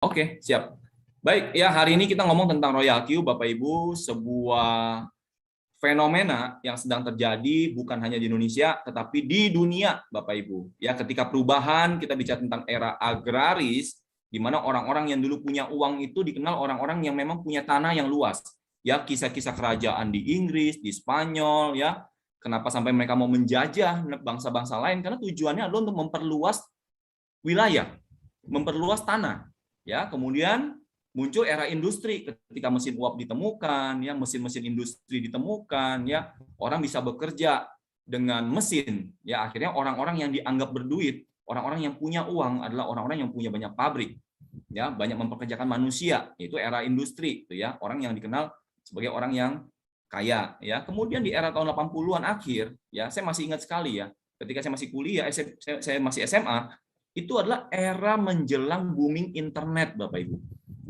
Oke, siap. Baik, ya hari ini kita ngomong tentang Royal Q, Bapak Ibu, sebuah fenomena yang sedang terjadi bukan hanya di Indonesia, tetapi di dunia, Bapak Ibu. Ya, ketika perubahan kita bicara tentang era agraris, di mana orang-orang yang dulu punya uang itu dikenal orang-orang yang memang punya tanah yang luas. Ya, kisah-kisah kerajaan di Inggris, di Spanyol, ya. Kenapa sampai mereka mau menjajah bangsa-bangsa lain? Karena tujuannya adalah untuk memperluas wilayah, memperluas tanah. Ya, kemudian muncul era industri ketika mesin uap ditemukan, ya mesin-mesin industri ditemukan, ya orang bisa bekerja dengan mesin. Ya, akhirnya orang-orang yang dianggap berduit, orang-orang yang punya uang adalah orang-orang yang punya banyak pabrik, ya banyak mempekerjakan manusia. Itu era industri, itu ya orang yang dikenal sebagai orang yang kaya. Ya, kemudian di era tahun 80-an akhir, ya saya masih ingat sekali ya, ketika saya masih kuliah, saya masih SMA, itu adalah era menjelang booming internet, Bapak Ibu.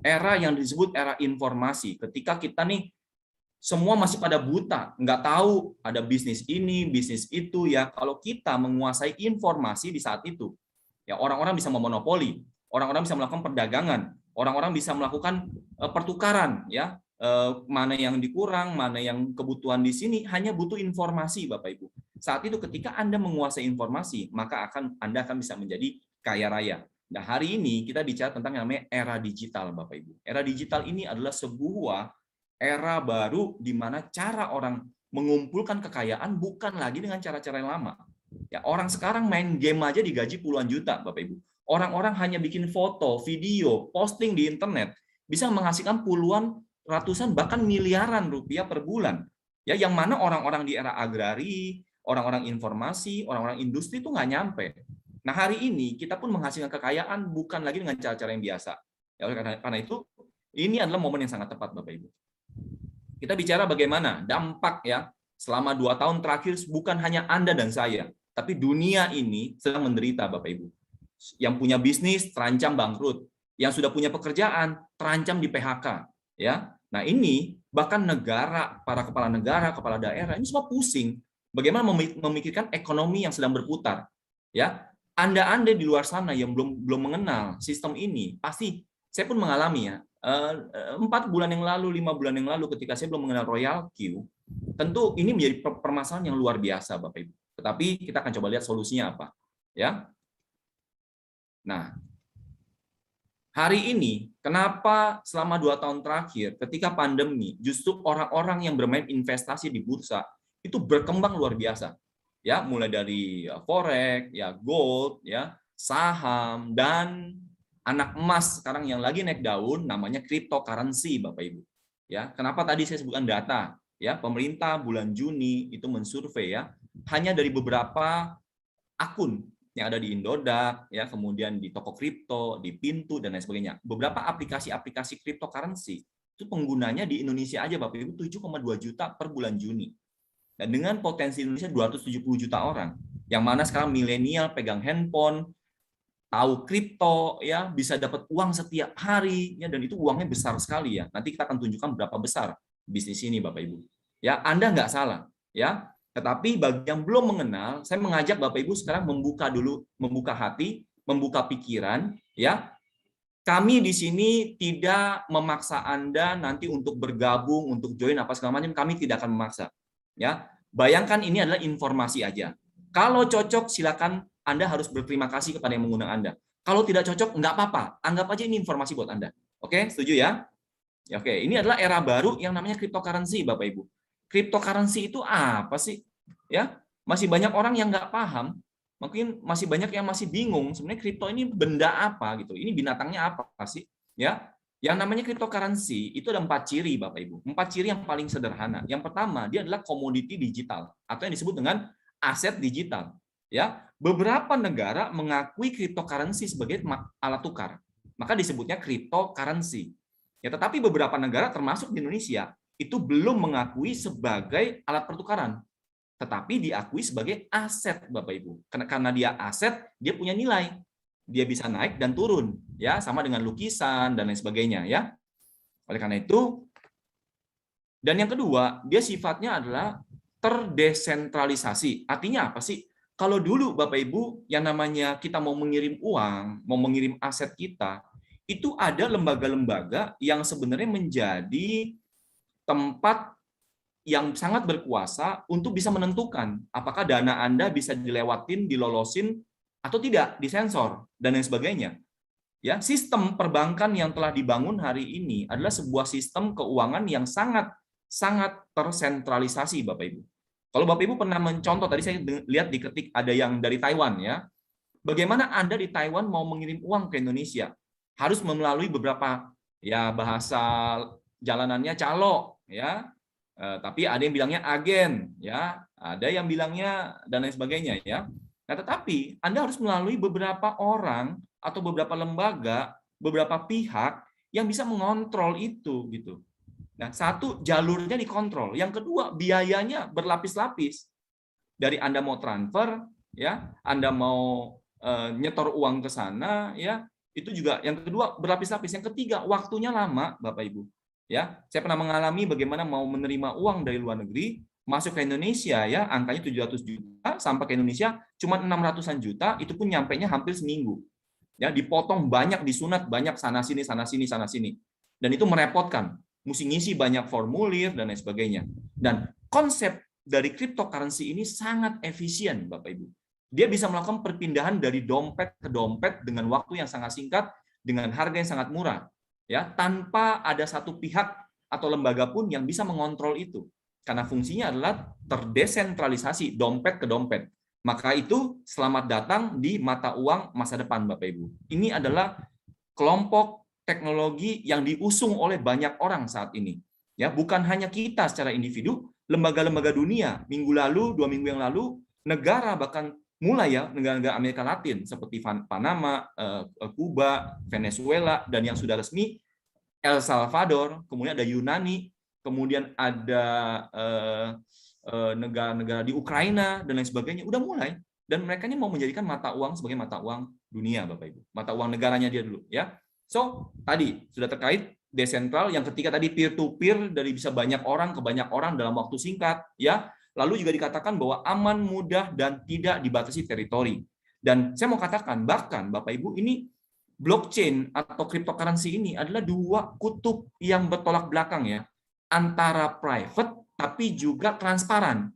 Era yang disebut era informasi. Ketika kita nih semua masih pada buta, nggak tahu ada bisnis ini, bisnis itu, ya. Kalau kita menguasai informasi di saat itu, ya orang-orang bisa memonopoli, orang-orang bisa melakukan perdagangan, orang-orang bisa melakukan pertukaran, ya. Mana yang dikurang, mana yang kebutuhan di sini, hanya butuh informasi, Bapak Ibu. Saat itu ketika Anda menguasai informasi, maka Anda akan bisa menjadi kaya raya. Nah, hari ini kita bicara tentang yang namanya era digital, Bapak Ibu. Era digital ini adalah sebuah era baru di mana cara orang mengumpulkan kekayaan bukan lagi dengan cara-cara yang lama. Ya, orang sekarang main game aja digaji puluhan juta, Bapak Ibu. Orang-orang hanya bikin foto, video, posting di internet bisa menghasilkan puluhan, ratusan, bahkan miliaran rupiah per bulan. Ya, yang mana orang-orang di era agrari, orang-orang informasi, orang-orang industri itu nggak nyampe. Nah, hari ini kita pun menghasilkan kekayaan bukan lagi dengan cara-cara yang biasa. Ya, oleh karena itu, ini adalah momen yang sangat tepat, Bapak Ibu. Kita bicara bagaimana dampak ya selama 2 tahun terakhir, bukan hanya Anda dan saya, tapi dunia ini sedang menderita, Bapak Ibu. Yang punya bisnis terancam bangkrut, yang sudah punya pekerjaan terancam di PHK, ya. Nah, ini bahkan negara, para kepala negara, kepala daerah ini semua pusing bagaimana memikirkan ekonomi yang sedang berputar, ya. Anda di luar sana yang belum mengenal sistem ini, pasti saya pun mengalami ya. 4 bulan yang lalu, 5 bulan yang lalu, ketika saya belum mengenal Royal Q, tentu ini menjadi permasalahan yang luar biasa, Bapak Ibu. Tetapi kita akan coba lihat solusinya apa, ya. Nah, hari ini kenapa selama 2 tahun terakhir, ketika pandemi, justru orang-orang yang bermain investasi di bursa itu berkembang luar biasa, ya, mulai dari forex, ya, gold, ya, saham, dan anak emas sekarang yang lagi naik daun namanya cryptocurrency, Bapak Ibu. Ya, kenapa tadi saya sebutkan data? Ya, pemerintah bulan Juni itu mensurvei ya, hanya dari beberapa akun yang ada di Indodax, ya, kemudian di toko kripto, di Pintu dan lain sebagainya. Beberapa aplikasi-aplikasi cryptocurrency itu penggunanya di Indonesia aja, Bapak Ibu, 7,2 juta per bulan Juni. Dan dengan potensi Indonesia 270 juta orang, yang mana sekarang milenial pegang handphone, tahu kripto, ya, bisa dapat uang setiap hari, ya, dan itu uangnya besar sekali ya. Nanti kita akan tunjukkan berapa besar bisnis ini, Bapak Ibu. Ya, Anda nggak salah, ya. Tetapi bagi yang belum mengenal, saya mengajak Bapak Ibu sekarang membuka dulu, membuka hati, membuka pikiran, ya. Kami di sini tidak memaksa Anda nanti untuk bergabung, untuk join apa segala macam, kami tidak akan memaksa. Ya, bayangkan ini adalah informasi aja. Kalau cocok silakan, Anda harus berterima kasih kepada yang mengundang Anda. Kalau tidak cocok nggak apa-apa, anggap aja ini informasi buat Anda. Oke, setuju ya? Ya, oke, ini adalah era baru yang namanya cryptocurrency, Bapak Ibu. Cryptocurrency itu apa sih? Ya, masih banyak orang yang nggak paham, mungkin masih banyak yang masih bingung sebenarnya kripto ini benda apa gitu. Ini binatangnya apa sih? Ya, yang namanya cryptocurrency itu ada 4 ciri, Bapak Ibu. 4 ciri yang paling sederhana. Yang pertama, dia adalah komoditi digital atau yang disebut dengan aset digital. Ya, beberapa negara mengakui cryptocurrency sebagai alat tukar, maka disebutnya cryptocurrency. Ya, tetapi beberapa negara termasuk di Indonesia itu belum mengakui sebagai alat pertukaran, tetapi diakui sebagai aset, Bapak Ibu. Karena dia aset, dia punya nilai. Dia bisa naik dan turun, ya, sama dengan lukisan dan lain sebagainya, ya. Oleh karena itu, dan yang kedua, dia sifatnya adalah terdesentralisasi. Artinya apa sih? Kalau dulu Bapak Ibu yang namanya kita mau mengirim uang, mau mengirim aset kita, itu ada lembaga-lembaga yang sebenarnya menjadi tempat yang sangat berkuasa untuk bisa menentukan apakah dana Anda bisa dilewatin, dilolosin, atau tidak, disensor, dan lain sebagainya. Ya, sistem perbankan yang telah dibangun hari ini adalah sebuah sistem keuangan yang sangat tersentralisasi, Bapak Ibu. Kalau Bapak Ibu pernah mencontoh, tadi saya lihat di ketik ada yang dari Taiwan ya. Bagaimana Anda di Taiwan mau mengirim uang ke Indonesia? Harus melalui beberapa ya bahasa jalanannya calo ya. Tapi ada yang bilangnya agen ya, ada yang bilangnya dan lain sebagainya ya. Nah, tetapi Anda harus melalui beberapa orang atau beberapa lembaga, beberapa pihak yang bisa mengontrol itu gitu. Nah, satu, jalurnya dikontrol. Yang kedua, biayanya berlapis-lapis. Dari Anda mau transfer, ya, Anda mau nyetor uang ke sana, ya, itu juga. Yang kedua, berlapis-lapis. Yang ketiga, waktunya lama, Bapak Ibu. Ya, saya pernah mengalami bagaimana mau menerima uang dari luar negeri, masuk ke Indonesia, ya, angkanya 700 juta, sampai ke Indonesia cuma 600-an juta, itu pun nyampainya hampir seminggu. Ya, dipotong banyak, disunat banyak, sana sini, sana sini, sana sini. Dan itu merepotkan. Mesti ngisi banyak formulir dan lain sebagainya. Dan konsep dari cryptocurrency ini sangat efisien, Bapak Ibu. Dia bisa melakukan perpindahan dari dompet ke dompet dengan waktu yang sangat singkat, dengan harga yang sangat murah, ya, tanpa ada satu pihak atau lembaga pun yang bisa mengontrol itu. Karena fungsinya adalah terdesentralisasi dompet ke dompet. Maka itu selamat datang di mata uang masa depan, Bapak Ibu. Ini adalah kelompok teknologi yang diusung oleh banyak orang saat ini. Ya, bukan hanya kita secara individu, lembaga-lembaga dunia. Minggu lalu, 2 minggu yang lalu, negara bahkan mulai ya, negara-negara Amerika Latin seperti Panama, Kuba, Venezuela, dan yang sudah resmi El Salvador, kemudian ada Yunani, kemudian ada negara-negara di Ukraina dan lain sebagainya, udah mulai. Dan mereka ini mau menjadikan mata uang sebagai mata uang dunia, Bapak Ibu. Mata uang negaranya dia dulu, ya. So, tadi sudah terkait desentral, yang ketiga tadi peer to peer, dari bisa banyak orang ke banyak orang dalam waktu singkat, ya. Lalu juga dikatakan bahwa aman, mudah, dan tidak dibatasi teritori. Dan saya mau katakan, bahkan Bapak Ibu, ini blockchain atau cryptocurrency ini adalah dua kutub yang bertolak belakang ya, antara private tapi juga transparan.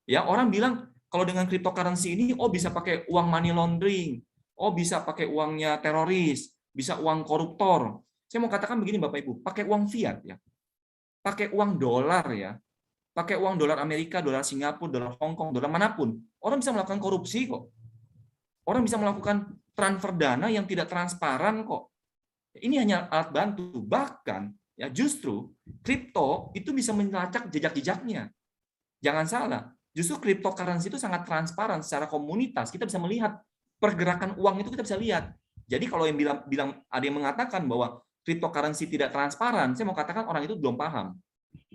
Ya, orang bilang kalau dengan cryptocurrency ini, oh bisa pakai uang money laundering, oh bisa pakai uangnya teroris, bisa uang koruptor. Saya mau katakan begini Bapak Ibu, pakai uang fiat ya, pakai uang dolar ya, pakai uang dolar Amerika, dolar Singapura, dolar Hong Kong, dolar manapun, orang bisa melakukan korupsi kok. Orang bisa melakukan transfer dana yang tidak transparan kok. Ini hanya alat bantu. Bahkan ya justru kripto itu bisa melacak jejak-jejaknya. Jangan salah. Justru cryptocurrency itu sangat transparan secara komunitas. Kita bisa melihat pergerakan uang itu, kita bisa lihat. Jadi kalau yang bilang ada yang mengatakan bahwa cryptocurrency tidak transparan, saya mau katakan orang itu belum paham.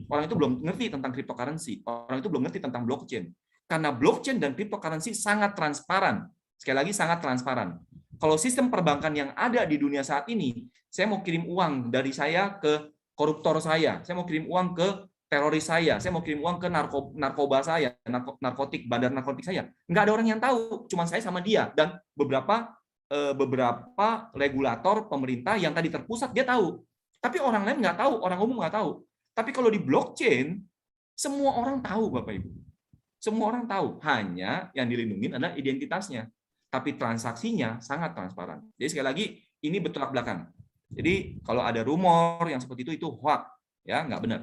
Orang itu belum ngerti tentang cryptocurrency. Orang itu belum ngerti tentang blockchain. Karena blockchain dan cryptocurrency sangat transparan. Sekali lagi sangat transparan. Kalau sistem perbankan yang ada di dunia saat ini, saya mau kirim uang dari saya ke koruptor saya mau kirim uang ke teroris saya mau kirim uang ke narkoba saya, narkotik, bandar narkotik saya. Nggak ada orang yang tahu, cuma saya sama dia dan beberapa regulator pemerintah yang tadi terpusat dia tahu. Tapi orang lain nggak tahu, orang umum nggak tahu. Tapi kalau di blockchain, semua orang tahu, Bapak Ibu. Semua orang tahu, hanya yang dilindungi adalah identitasnya. Tapi transaksinya sangat transparan. Jadi sekali lagi, ini bertolak belakang. Jadi kalau ada rumor yang seperti itu hoax, ya nggak benar.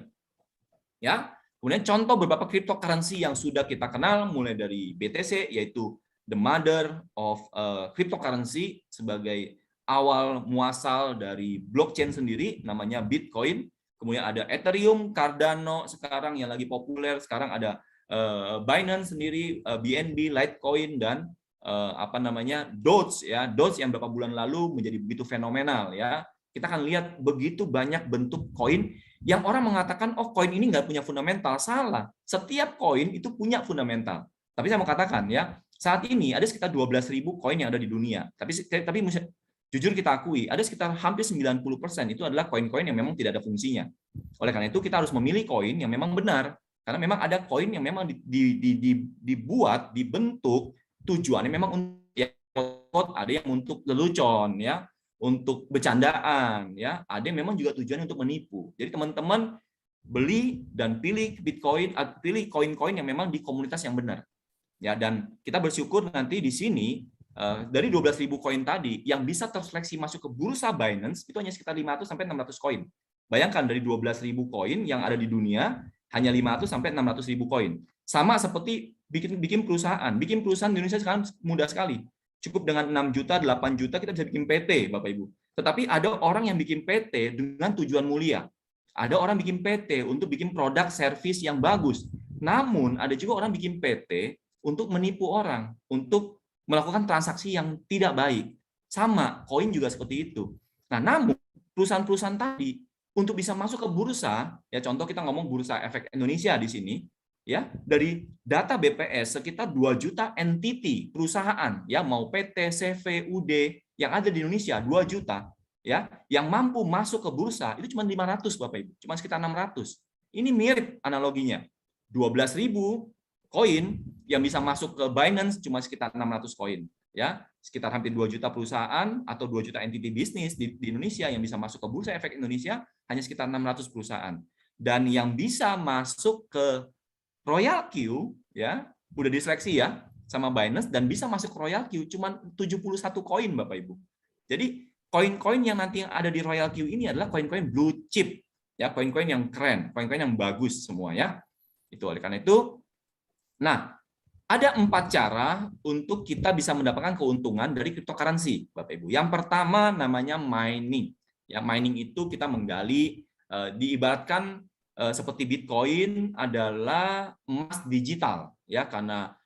Ya, kemudian contoh beberapa cryptocurrency yang sudah kita kenal, mulai dari BTC, yaitu the mother of cryptocurrency, sebagai awal muasal dari blockchain sendiri, namanya Bitcoin. Kemudian ada Ethereum, Cardano sekarang yang lagi populer. Sekarang ada Binance sendiri, BNB, Litecoin, dan Doge ya. Doge yang beberapa bulan lalu menjadi begitu fenomenal ya. Kita akan lihat begitu banyak bentuk koin yang orang mengatakan oh koin ini nggak punya fundamental. Salah. Setiap koin itu punya fundamental. Tapi saya mau katakan ya, saat ini ada sekitar 12.000 koin yang ada di dunia. Tapi jujur kita akui, ada sekitar hampir 90% itu adalah koin-koin yang memang tidak ada fungsinya. Oleh karena itu kita harus memilih koin yang memang benar. Karena memang ada koin yang memang dibuat, dibentuk tujuannya memang untuk ada yang untuk lelucon ya. untuk bercandaan, ya. Ada yang memang juga tujuannya untuk menipu. Jadi teman-teman beli dan pilih Bitcoin, pilih koin-koin yang memang di komunitas yang benar. Ya, dan kita bersyukur nanti di sini dari 12.000 koin tadi yang bisa terseleksi masuk ke bursa Binance itu hanya sekitar 500 sampai 600 koin. Bayangkan dari 12.000 koin yang ada di dunia hanya 500 sampai 600.000 koin. Sama seperti bikin perusahaan. Bikin perusahaan di Indonesia sekarang mudah sekali. Cukup dengan 6 juta, 8 juta kita bisa bikin PT, Bapak Ibu. Tetapi ada orang yang bikin PT dengan tujuan mulia. Ada orang bikin PT untuk bikin produk servis yang bagus. Namun ada juga orang bikin PT untuk menipu orang, untuk melakukan transaksi yang tidak baik. Sama, koin juga seperti itu. Nah, namun perusahaan-perusahaan tadi untuk bisa masuk ke bursa, ya contoh kita ngomong Bursa Efek Indonesia di sini, ya dari data BPS sekitar 2 juta entity perusahaan, ya mau PT, CV, UD yang ada di Indonesia 2 juta, ya yang mampu masuk ke bursa itu cuma 500 Bapak Ibu, cuma sekitar 600. Ini mirip analoginya. 12.000 koin yang bisa masuk ke Binance cuma sekitar 600 koin, ya sekitar hampir 2 juta perusahaan atau 2 juta entity bisnis di Indonesia yang bisa masuk ke Bursa Efek Indonesia hanya sekitar 600 perusahaan. Dan yang bisa masuk ke Royal Q, ya udah diseleksi ya sama Binance dan bisa masuk ke Royal Q cuma 71 koin Bapak Ibu. Jadi koin-koin yang nanti yang ada di Royal Q ini adalah koin-koin blue chip, ya koin-koin yang keren, koin-koin yang bagus semua ya. Itu oleh karena itu, nah ada 4 cara untuk kita bisa mendapatkan keuntungan dari cryptocurrency, Bapak Ibu. Yang pertama namanya mining. Ya, mining itu kita menggali, diibaratkan seperti Bitcoin adalah emas digital, ya karena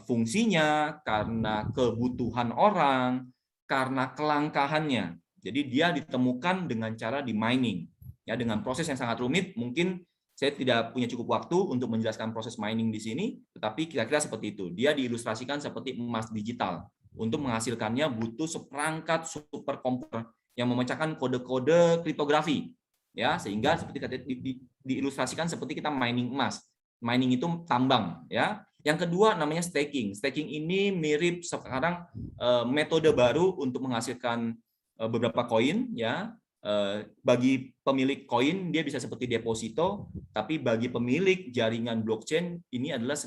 fungsinya, karena kebutuhan orang, karena kelangkahannya. Jadi dia ditemukan dengan cara di mining, ya dengan proses yang sangat rumit. Mungkin saya tidak punya cukup waktu untuk menjelaskan proses mining di sini, tetapi kira-kira seperti itu. Dia diilustrasikan seperti emas digital. Untuk menghasilkannya butuh seperangkat superkomputer yang memecahkan kode-kode kriptografi, ya sehingga seperti diilustrasikan seperti kita mining emas. Mining itu tambang, ya. Yang kedua namanya staking. Staking ini mirip sekarang metode baru untuk menghasilkan beberapa koin, ya. Bagi pemilik koin dia bisa seperti deposito, tapi bagi pemilik jaringan blockchain ini adalah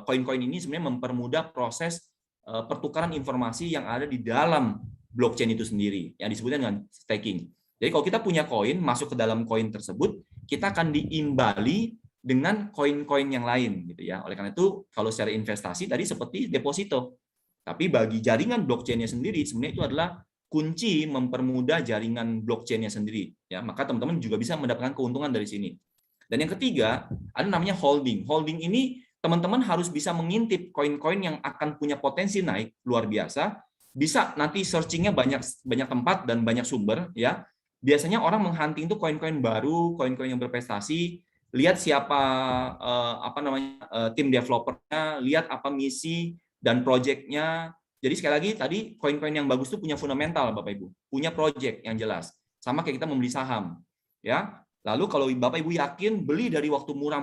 koin-koin ini sebenarnya mempermudah proses pertukaran informasi yang ada di dalam blockchain itu sendiri yang disebutnya dengan staking. Jadi kalau kita punya koin masuk ke dalam koin tersebut, kita akan diimbali dengan koin-koin yang lain gitu ya. Oleh karena itu kalau secara investasi tadi seperti deposito. Tapi bagi jaringan blockchain-nya sendiri sebenarnya itu adalah kunci mempermudah jaringan blockchain-nya sendiri ya. Maka teman-teman juga bisa mendapatkan keuntungan dari sini. Dan yang ketiga, ada namanya holding. Holding ini teman-teman harus bisa mengintip koin-koin yang akan punya potensi naik luar biasa. Bisa nanti searching-nya banyak tempat dan banyak sumber ya. Biasanya orang menghunting itu koin-koin baru, koin-koin yang berprestasi, lihat siapa tim developernya, lihat apa misi dan project-nya. Jadi sekali lagi tadi koin-koin yang bagus itu punya fundamental Bapak Ibu, punya project yang jelas. Sama kayak kita membeli saham, ya. Lalu kalau Bapak Ibu yakin beli dari waktu murah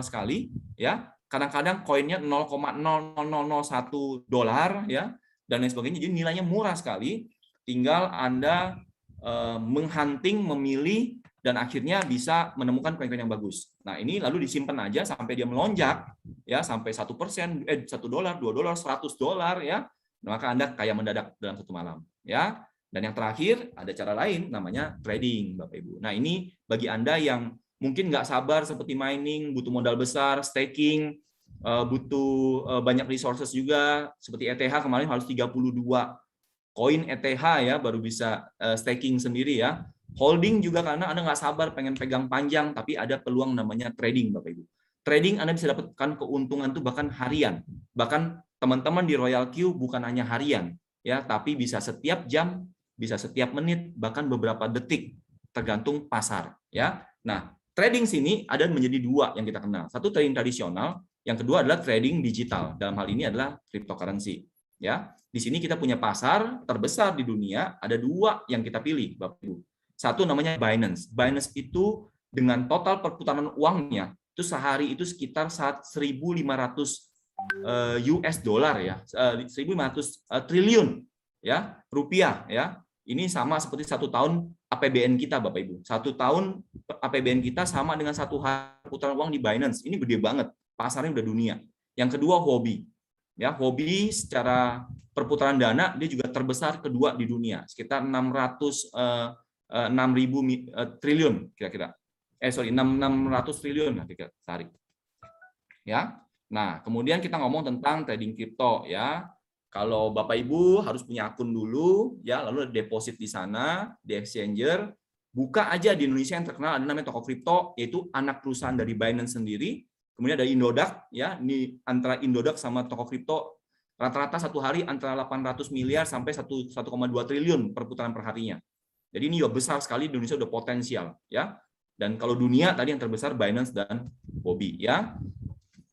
sekali, ya, kadang-kadang koinnya 0,00001 dolar, ya, dan lain sebagainya. Jadi nilainya murah sekali. Tinggal Anda menghunting, memilih, dan akhirnya bisa menemukan koin-koin yang bagus. Nah ini lalu disimpan aja sampai dia melonjak, ya sampai 1%, $1, $2, $100, ya. Maka Anda kaya mendadak dalam satu malam, ya. Dan yang terakhir ada cara lain namanya trading, Bapak Ibu. Nah ini bagi Anda yang mungkin nggak sabar seperti mining, butuh modal besar, staking, butuh banyak resources juga, seperti ETH kemarin harus 32 koin ETH ya baru bisa staking sendiri ya. Holding juga karena Anda nggak sabar pengen pegang panjang, tapi ada peluang namanya trading, Bapak Ibu. Trading Anda bisa dapatkan keuntungan itu bahkan harian. Bahkan teman-teman di Royal Q bukan hanya harian, ya, tapi bisa setiap jam, bisa setiap menit, bahkan beberapa detik, tergantung pasar. Ya. Nah, trading sini ada menjadi dua yang kita kenal. Satu trading tradisional, yang kedua adalah trading digital. Dalam hal ini adalah cryptocurrency. Ya, di sini kita punya pasar terbesar di dunia, ada dua yang kita pilih, Bapak Ibu. Satu namanya Binance. Binance itu dengan total perputaran uangnya itu sehari itu sekitar 1.500 US dollar ya, 1.500 triliun ya, rupiah ya. Ini sama seperti 1 tahun APBN kita, Bapak Ibu. 1 tahun APBN kita sama dengan 1 hari putaran uang di Binance. Ini gede banget. Pasarnya udah dunia. Yang kedua hobi. Ya, hobi secara perputaran dana dia juga terbesar kedua di dunia, sekitar 6.000 triliun kira-kira. 600 triliun lah kira-kira sehari. Ya. Nah, kemudian kita ngomong tentang trading kripto ya. Kalau Bapak Ibu harus punya akun dulu ya, lalu deposit di sana di exchanger. Buka aja di Indonesia yang terkenal ada namanya toko kripto, yaitu anak perusahaan dari Binance sendiri. Kemudian ada Indodax ya, ini antara Indodax sama toko kripto rata-rata 1 hari antara 800 miliar sampai 1,2 triliun perputaran perharinya. Jadi ini juga besar sekali, di Indonesia udah potensial ya. Dan kalau dunia tadi yang terbesar Binance dan Huobi ya.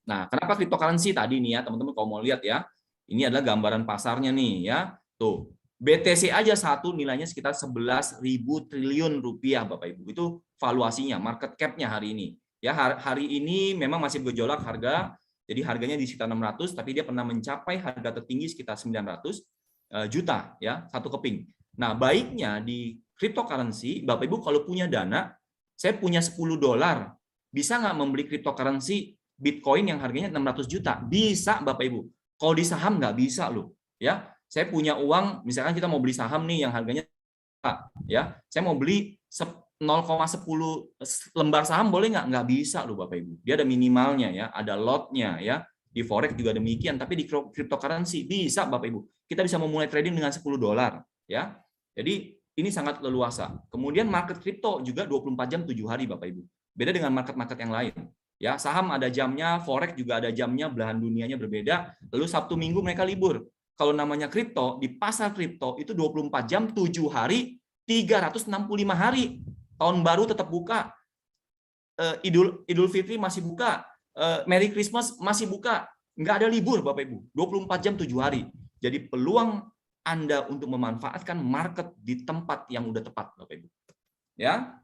Nah, kenapa cryptocurrency tadi nih ya, teman-teman kalau mau lihat ya. Ini adalah gambaran pasarnya nih ya. Tuh, BTC aja satu nilainya sekitar 11.000 triliun rupiah Bapak Ibu. Itu valuasinya, market cap-nya hari ini. Ya, hari ini memang masih bergejolak harga. Jadi harganya di sekitar 600, tapi dia pernah mencapai harga tertinggi sekitar 900 juta ya, satu keping. Nah, baiknya di cryptocurrency, Bapak Ibu kalau punya dana, saya punya $10, bisa nggak membeli cryptocurrency Bitcoin yang harganya 600 juta? Bisa Bapak Ibu. Kalau di saham nggak bisa loh, ya. Saya punya uang, misalkan kita mau beli saham nih yang harganya, ya, saya mau beli 0,10 lembar saham boleh nggak? Nggak bisa loh Bapak Ibu. Dia ada minimalnya ya, ada lotnya ya. Di forex juga demikian, tapi di cryptocurrency bisa Bapak Ibu. Kita bisa memulai trading dengan $10, ya. Jadi ini sangat leluasa. Kemudian market kripto juga 24 jam 7 hari Bapak Ibu. Beda dengan market-market yang lain. Ya, saham ada jamnya, forex juga ada jamnya, belahan dunianya berbeda. Lalu Sabtu Minggu mereka libur. Kalau namanya kripto, di pasar kripto itu 24 jam 7 hari, 365 hari. Tahun baru tetap buka. Idul Fitri masih buka. Merry Christmas masih buka. Nggak ada libur Bapak Ibu. 24 jam 7 hari. Jadi peluang Anda untuk memanfaatkan market di tempat yang udah tepat Bapak Ibu. Ya.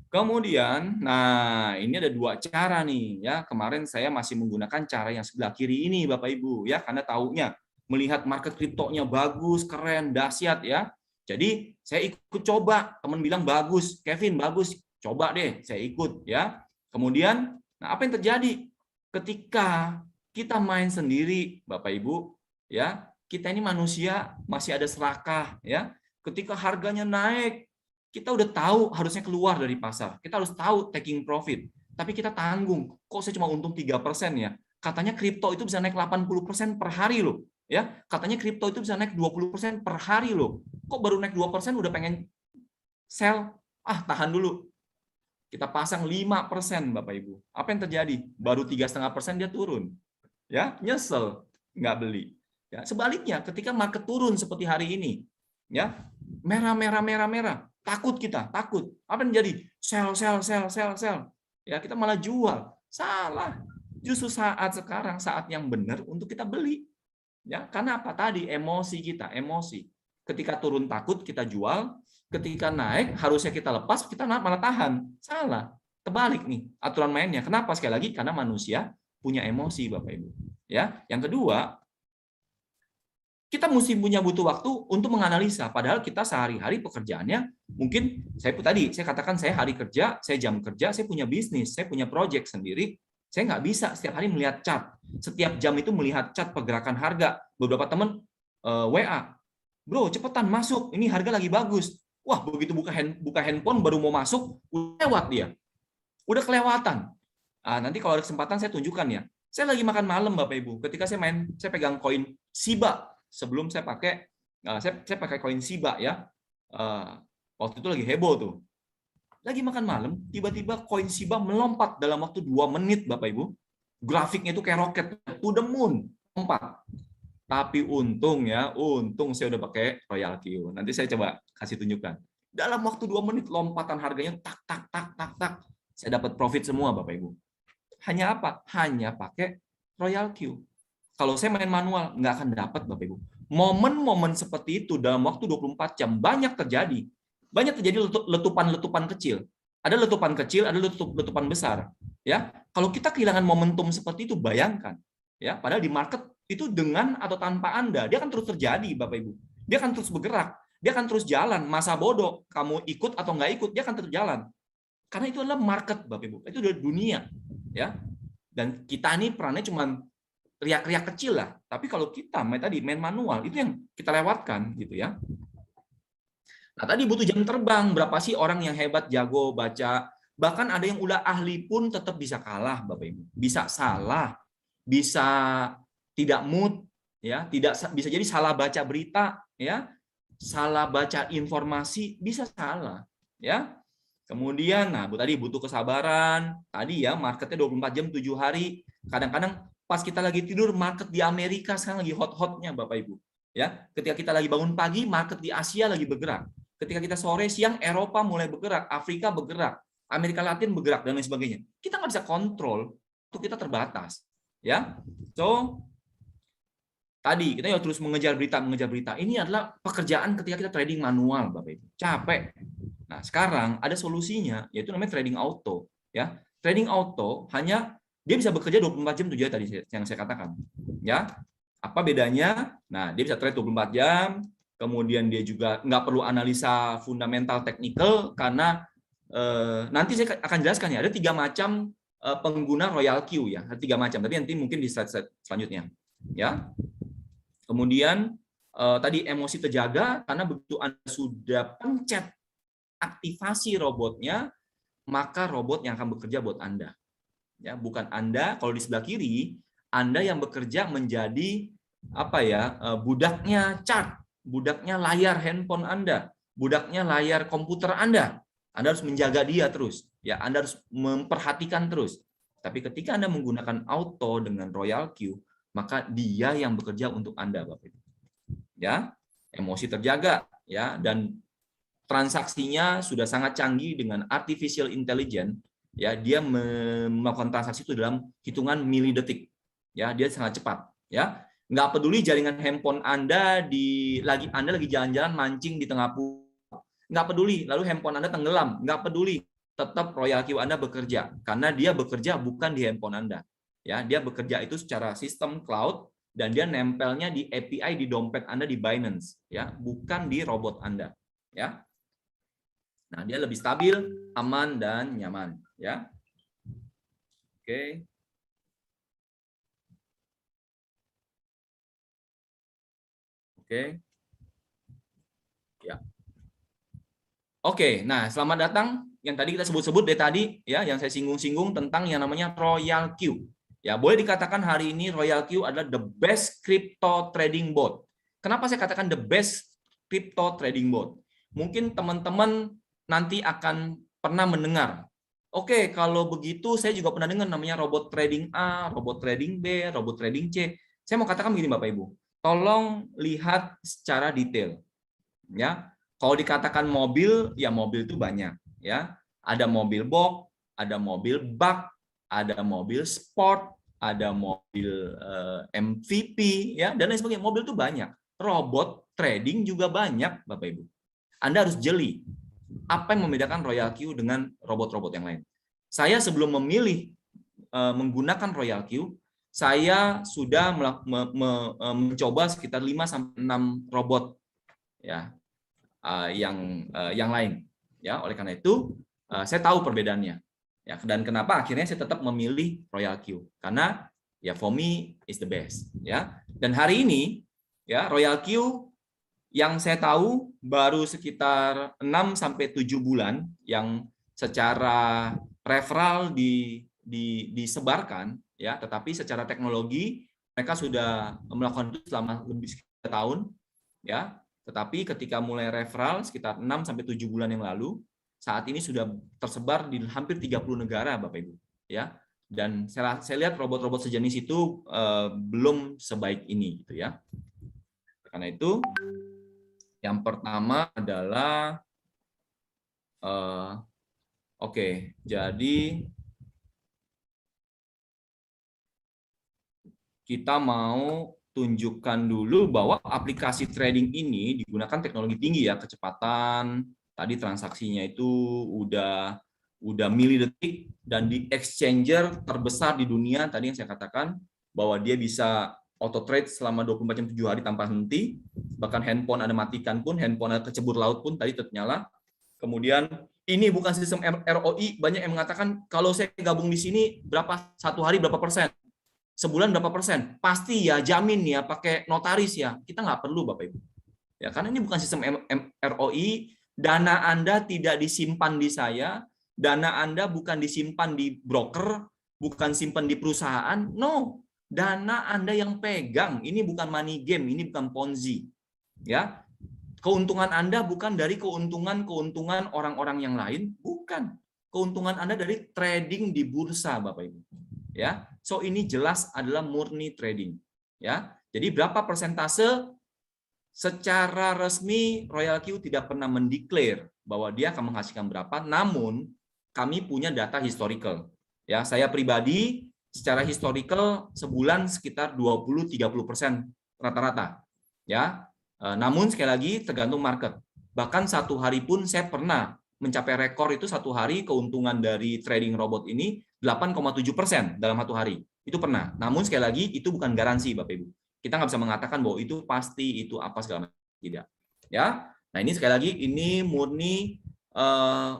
Kemudian, nah ini ada 2 cara nih ya. Kemarin saya masih menggunakan cara yang sebelah kiri ini Bapak Ibu ya, karena taunya melihat market kriptonya bagus, keren, dahsyat ya. Jadi saya ikut coba, teman bilang bagus, Kevin bagus, coba deh, saya ikut ya. Kemudian, nah apa yang terjadi ketika kita main sendiri Bapak Ibu ya, kita ini manusia masih ada serakah ya. Ketika harganya naik, kita udah tahu harusnya keluar dari pasar. Kita harus tahu taking profit. Tapi kita tanggung. Kok saya cuma untung 3% ya? Katanya kripto itu bisa naik 80% per hari loh. Ya, katanya kripto itu bisa naik 20% per hari loh. Kok baru naik 2% udah pengen sell? Ah, tahan dulu. Kita pasang 5% Bapak Ibu. Apa yang terjadi? Baru 3,5% dia turun. Ya, nyesel nggak beli. Ya, sebaliknya ketika market turun seperti hari ini, ya, merah. Takut kita, takut. Apa yang jadi? Sell. Ya, kita malah jual. Salah. Justru saat sekarang, saat yang benar untuk kita beli. Ya, karena apa? Tadi emosi kita, emosi. Ketika turun takut, kita jual. Ketika naik, harusnya kita lepas, kita malah tahan. Salah. Terbalik nih aturan mainnya. Kenapa? Sekali lagi, karena manusia punya emosi, Bapak Ibu. Ya, yang kedua, kita mesti butuh waktu untuk menganalisa. Padahal kita sehari-hari pekerjaannya mungkin saya katakan saya hari kerja, saya jam kerja, saya punya bisnis, saya punya project sendiri. Saya nggak bisa setiap hari melihat chart. Setiap jam itu melihat chart pergerakan harga. Beberapa teman WA, bro cepetan masuk, ini harga lagi bagus. Wah begitu buka handphone baru mau masuk, udah lewat dia. Udah kelewatan. Nanti kalau ada kesempatan saya tunjukkan ya. Saya lagi makan malam Bapak Ibu. Ketika saya pegang koin Shiba. Sebelum saya pakai koin Shiba ya. Waktu itu lagi heboh tuh. Lagi makan malam, tiba-tiba koin Shiba melompat dalam waktu 2 menit Bapak Ibu. Grafiknya itu kayak roket to the moon, lompat. Tapi untung saya udah pakai Royal Q. Nanti saya coba kasih tunjukkan. Dalam waktu 2 menit lompatan harganya tak. Saya dapat profit semua Bapak Ibu. Hanya apa? Hanya pakai Royal Q. Kalau saya main manual, nggak akan dapat, Bapak Ibu. Momen-momen seperti itu dalam waktu 24 jam banyak terjadi. Banyak terjadi letupan-letupan kecil. Ada letupan kecil, ada letupan besar. Ya, kalau kita kehilangan momentum seperti itu, bayangkan. Ya, padahal di market itu dengan atau tanpa Anda, dia akan terus terjadi, Bapak Ibu. Dia akan terus bergerak, dia akan terus jalan. Masa bodoh, kamu ikut atau nggak ikut, dia akan tetap jalan. Karena itu adalah market, Bapak Ibu. Itu adalah dunia, ya. Dan kita ini perannya cuma riak-riak kecil lah. Tapi kalau kita main manual, itu yang kita lewatkan, gitu ya. Nah, tadi butuh jam terbang. Berapa sih orang yang hebat, jago, baca. Bahkan ada yang udah ahli pun tetap bisa kalah, Bapak Ibu. Bisa salah, bisa tidak mood, ya, tidak bisa jadi salah baca berita, ya, salah baca informasi, bisa salah, ya. Kemudian, nah, tadi butuh kesabaran. Tadi ya, marketnya 24 jam, 7 hari. Kadang-kadang pas kita lagi tidur, market di Amerika sekarang lagi hot-hotnya, Bapak Ibu. Ya, ketika kita lagi bangun pagi, market di Asia lagi bergerak. Ketika kita sore, siang, Eropa mulai bergerak, Afrika bergerak, Amerika Latin bergerak, dan lain sebagainya. Kita nggak bisa kontrol, itu kita terbatas. Ya, so tadi kita ya terus mengejar berita. Ini adalah pekerjaan ketika kita trading manual, Bapak Ibu. Capek. Nah, sekarang ada solusinya, yaitu namanya trading auto. Ya, trading auto hanya dia bisa bekerja 24 jam 7 hari tadi yang saya katakan. Ya, apa bedanya? Nah, dia bisa trade 24 jam, kemudian dia juga nggak perlu analisa fundamental teknikal karena nanti saya akan jelaskan ya, ada 3 macam pengguna Royal Q ya, ada 3 macam. Tapi nanti mungkin di slide selanjutnya. Ya, kemudian tadi emosi terjaga karena begitu Anda sudah pencet aktivasi robotnya, maka robot yang akan bekerja buat Anda. Ya, bukan Anda. Kalau di sebelah kiri, Anda yang bekerja menjadi apa ya, budaknya chart, budaknya layar handphone Anda, budaknya layar komputer Anda. Anda harus menjaga dia terus. Ya, Anda harus memperhatikan terus. Tapi ketika Anda menggunakan auto dengan Royal Q, maka dia yang bekerja untuk Anda, Bapak Ibu. Ya, emosi terjaga, ya, dan transaksinya sudah sangat canggih dengan artificial intelligence. Ya, dia melakukan transaksi itu dalam hitungan milidetik. Ya, dia sangat cepat. Ya, nggak peduli jaringan handphone Anda Anda lagi jalan-jalan mancing di tengah pulau, nggak peduli. Lalu handphone Anda tenggelam, nggak peduli. Tetap Royal Q Anda bekerja karena dia bekerja bukan di handphone Anda. Ya, dia bekerja itu secara sistem cloud dan dia nempelnya di API di dompet Anda di Binance, ya, bukan di robot Anda. Ya. Nah, dia lebih stabil, aman, dan nyaman. Ya, oke. Oke. Ya. Oke, nah selamat datang. Yang tadi kita sebut-sebut dari tadi, ya, yang saya singgung-singgung tentang yang namanya Royal Q. Ya, boleh dikatakan hari ini Royal Q adalah the best crypto trading bot. Kenapa saya katakan the best crypto trading bot? Mungkin teman-teman nanti akan pernah mendengar. Oke, kalau begitu saya juga pernah dengar namanya robot trading A, robot trading B, robot trading C. Saya mau katakan begini Bapak Ibu, tolong lihat secara detail. Ya, kalau dikatakan mobil, ya mobil itu banyak. Ya, ada mobil box, ada mobil bak, ada mobil sport, ada mobil MVP, ya, dan lain sebagainya. Mobil itu banyak. Robot trading juga banyak, Bapak Ibu. Anda harus jeli. Apa yang membedakan Royal Q dengan robot-robot yang lain? Saya sebelum memilih menggunakan Royal Q, saya sudah mencoba sekitar 5-6 robot, ya, yang lain. Ya, oleh karena itu saya tahu perbedaannya. Ya, dan kenapa akhirnya saya tetap memilih Royal Q? Karena ya for me is the best. Ya, dan hari ini ya Royal Q yang saya tahu baru sekitar 6-7 bulan yang secara referral disebarkan, ya, tetapi secara teknologi mereka sudah melakukan itu selama lebih sekitar tahun, ya. Tetapi ketika mulai referral sekitar 6-7 bulan yang lalu, saat ini sudah tersebar di hampir 30 negara, Bapak Ibu, ya. Dan saya lihat robot-robot sejenis itu belum sebaik ini, gitu ya. Karena itu yang pertama adalah oke, jadi kita mau tunjukkan dulu bahwa aplikasi trading ini digunakan teknologi tinggi ya, kecepatan, tadi transaksinya itu udah milidetik dan di exchanger terbesar di dunia tadi yang saya katakan bahwa dia bisa auto trade selama 24 jam 7 hari tanpa henti, bahkan handphone Anda matikan pun, handphone Anda kecebur laut pun tadi tetap nyala. Kemudian ini bukan sistem ROI, banyak yang mengatakan kalau saya gabung di sini berapa satu hari berapa persen, sebulan berapa persen, pasti ya, jamin ya, pakai notaris ya. Kita nggak perlu Bapak Ibu. Ya, karena ini bukan sistem ROI, dana Anda tidak disimpan di saya, dana Anda bukan disimpan di broker, bukan simpan di perusahaan, no. Dana Anda yang pegang, ini bukan money game, ini bukan Ponzi. Ya, keuntungan Anda bukan dari keuntungan orang-orang yang lain, bukan. Keuntungan Anda dari trading di bursa, Bapak Ibu. Ya, so ini jelas adalah murni trading. Ya, jadi berapa persentase? Secara resmi Royal Q tidak pernah mendeklar bahwa dia akan menghasilkan berapa, namun kami punya data historical. Ya, saya pribadi secara historical sebulan sekitar 20-30% rata-rata. Ya, namun sekali lagi tergantung market. Bahkan satu hari pun saya pernah mencapai rekor itu satu hari keuntungan dari trading robot ini 8,7% dalam satu hari. Itu pernah. Namun sekali lagi itu bukan garansi Bapak Ibu. Kita nggak bisa mengatakan bahwa itu pasti, itu apa segala macam, tidak. Ya, nah ini sekali lagi ini murni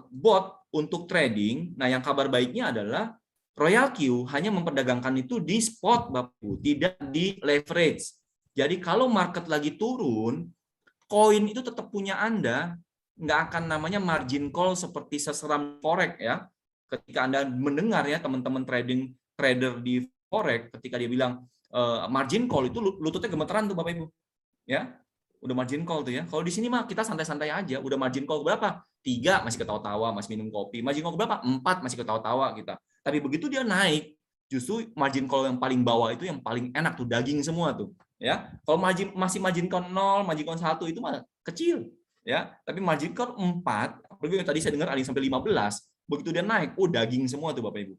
bot untuk trading. Nah yang kabar baiknya adalah Royal Q hanya memperdagangkan itu di spot, Bapak Ibu, tidak di leverage. Jadi kalau market lagi turun, koin itu tetap punya Anda, nggak akan namanya margin call seperti seseram forex ya. Ketika Anda mendengar ya teman-teman trader di forex, ketika dia bilang margin call itu lututnya gemeteran tuh Bapak Ibu. Ya, udah margin call tuh ya. Kalau di sini mah kita santai-santai aja. Udah margin call berapa? 3 masih ketawa-tawa, masih minum kopi. Margin call berapa? 4 masih ketawa-tawa kita. Tapi begitu dia naik, justru margin call yang paling bawah itu yang paling enak tuh, daging semua tuh. Ya, kalau masih margin call 0, margin call 1 itu mah kecil. Ya, tapi margin call 4, apalagi yang tadi saya dengar ada yang sampai 15, begitu dia naik, daging semua tuh Bapak Ibu.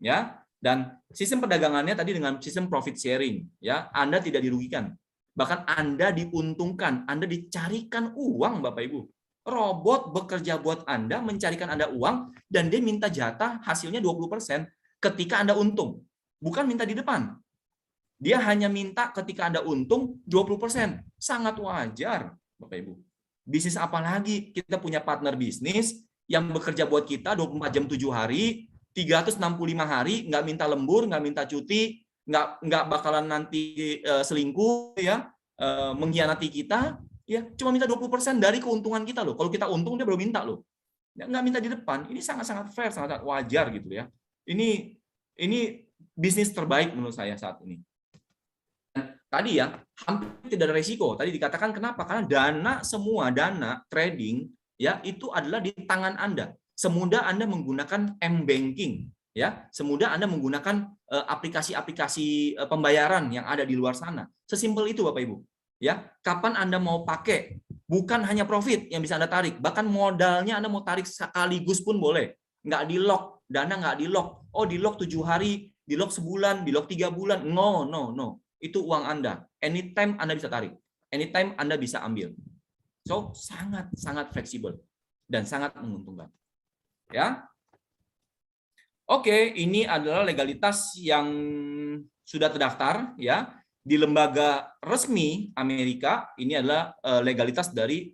Ya, dan sistem perdagangannya tadi dengan sistem profit sharing, ya, Anda tidak dirugikan. Bahkan Anda diuntungkan, Anda dicarikan uang, Bapak Ibu. Robot bekerja buat Anda, mencarikan Anda uang, dan dia minta jatah hasilnya 20% ketika Anda untung. Bukan minta di depan. Dia hanya minta ketika Anda untung 20%. Sangat wajar, Bapak Ibu. Bisnis apa lagi? Kita punya partner bisnis yang bekerja buat kita 24 jam 7 hari, 365 hari, nggak minta lembur, nggak minta cuti, nggak bakalan nanti selingkuh ya, mengkhianati kita, ya cuma minta 20% dari keuntungan kita loh. Kalau kita untung dia baru minta loh. Nggak minta di depan. Ini sangat-sangat fair, sangat wajar gitu ya. Ini bisnis terbaik menurut saya saat ini. Tadi ya, hampir tidak ada resiko. Tadi dikatakan kenapa? Karena semua dana trading ya itu adalah di tangan Anda. Semudah Anda menggunakan m-banking, ya, semudah Anda menggunakan aplikasi-aplikasi pembayaran yang ada di luar sana. Sesimpel itu Bapak Ibu. Ya, kapan Anda mau pakai? Bukan hanya profit yang bisa Anda tarik, bahkan modalnya Anda mau tarik sekaligus pun boleh. Nggak di-lock, dana nggak di-lock. Oh, di-lock 7 hari, di-lock sebulan, di-lock 3 bulan. No. Itu uang Anda. Anytime Anda bisa tarik. Anytime Anda bisa ambil. So, sangat fleksibel dan sangat menguntungkan. Ya. Oke, ini adalah legalitas yang sudah terdaftar ya di lembaga resmi Amerika. Ini adalah legalitas dari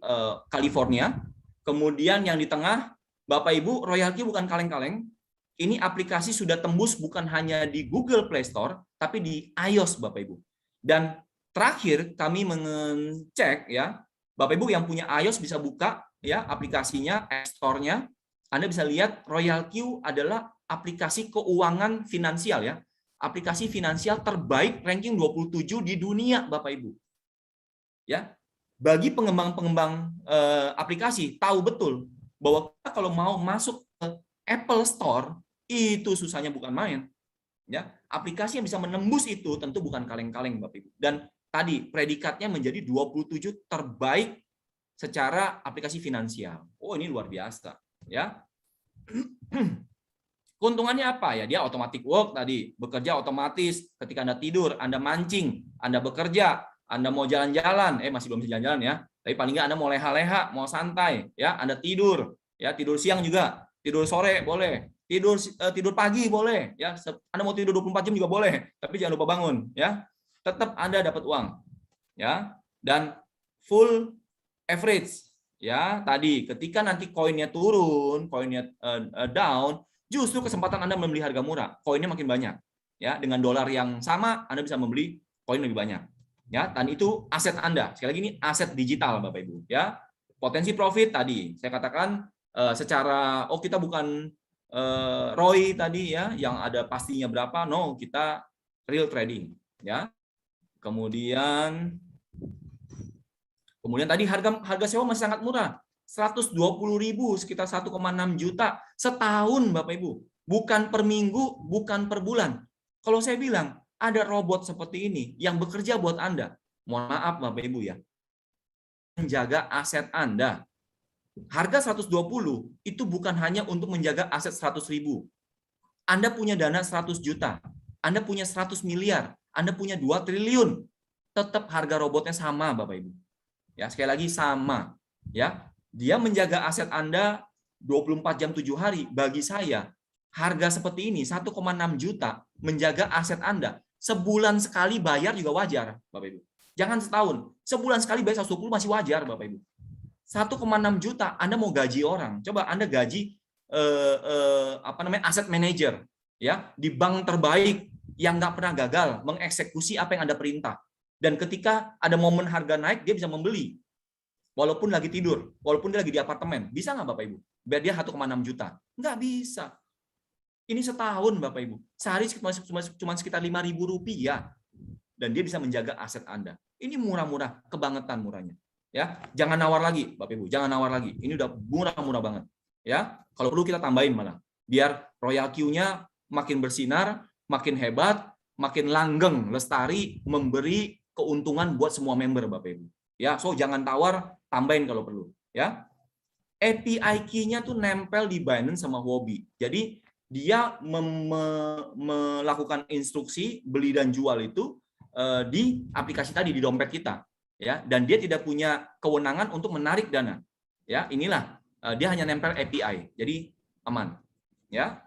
California. Kemudian yang di tengah, Bapak Ibu, Royal Q bukan kaleng-kaleng. Ini aplikasi sudah tembus bukan hanya di Google Play Store, tapi di iOS, Bapak Ibu. Dan terakhir kami mengecek ya, Bapak Ibu yang punya iOS bisa buka ya aplikasinya, App Store-nya. Anda bisa lihat Royal Q adalah aplikasi keuangan finansial ya. Aplikasi finansial terbaik ranking 27 di dunia, Bapak Ibu. Ya. Bagi pengembang-pengembang aplikasi tahu betul bahwa kita kalau mau masuk ke Apple Store itu susahnya bukan main. Ya, aplikasi yang bisa menembus itu tentu bukan kaleng-kaleng Bapak Ibu. Dan tadi predikatnya menjadi 27 terbaik secara aplikasi finansial. Oh, ini luar biasa, ya. Keuntungannya apa ya? Dia automatic work tadi, bekerja otomatis. Ketika Anda tidur, Anda mancing, Anda bekerja, Anda mau jalan-jalan, masih belum bisa jalan-jalan ya. Tapi paling nggak Anda mau leha-leha, mau santai, ya. Anda tidur, ya tidur siang juga, tidur sore boleh, tidur pagi boleh, ya. Anda mau tidur 24 jam juga boleh, tapi jangan lupa bangun, ya. tetap Anda dapat uang, ya. Dan full average, ya. Tadi ketika nanti koinnya turun, koinnya down, justru kesempatan Anda membeli harga murah, koinnya makin banyak, ya. Dengan dolar yang sama, Anda bisa membeli koin lebih banyak, ya. Dan itu aset Anda. Sekali lagi ini aset digital, Bapak Ibu, ya. Potensi profit tadi saya katakan secara kita bukan ROI tadi ya, yang ada pastinya berapa, no, kita real trading, ya. Kemudian tadi harga sewa masih sangat murah, 120.000 sekitar 1,6 juta setahun, Bapak Ibu. Bukan per minggu, bukan per bulan. Kalau saya bilang ada robot seperti ini yang bekerja buat Anda, mohon maaf Bapak Ibu ya, menjaga aset Anda. Harga 120 itu bukan hanya untuk menjaga aset 100.000. Anda punya dana 100 juta, Anda punya 100 miliar, Anda punya 2 triliun. Tetap harga robotnya sama, Bapak Ibu. Ya, sekali lagi sama, ya. Dia menjaga aset Anda 24 jam 7 hari. Bagi saya, harga seperti ini 1,6 juta menjaga aset Anda. Sebulan sekali bayar juga wajar, Bapak Ibu. Jangan setahun. Sebulan sekali bayar 120 masih wajar, Bapak Ibu. 1,6 juta Anda mau gaji orang. Coba Anda gaji aset manager, ya, di bank terbaik yang nggak pernah gagal mengeksekusi apa yang Anda perintah. Dan ketika ada momen harga naik, dia bisa membeli. Walaupun lagi tidur, walaupun dia lagi di apartemen. Bisa nggak Bapak Ibu? Biar dia 1,6 juta. Nggak bisa. Ini setahun Bapak Ibu. Sehari cuma sekitar Rp5.000. Dan dia bisa menjaga aset Anda. Ini murah-murah, kebangetan murahnya. Ya, jangan nawar lagi Bapak Ibu, jangan nawar lagi. Ini udah murah-murah banget. Ya, kalau perlu kita tambahin malah. Biar Royal Q-nya makin bersinar, makin hebat, makin langgeng, lestari, memberi keuntungan buat semua member Bapak Ibu. Ya, so jangan tawar, tambahin kalau perlu, ya. API key-nya tuh nempel di Binance sama Huobi. Jadi dia melakukan instruksi beli dan jual itu di aplikasi tadi, di dompet kita, ya. Dan dia tidak punya kewenangan untuk menarik dana. Ya, inilah dia hanya nempel API. Jadi aman, ya.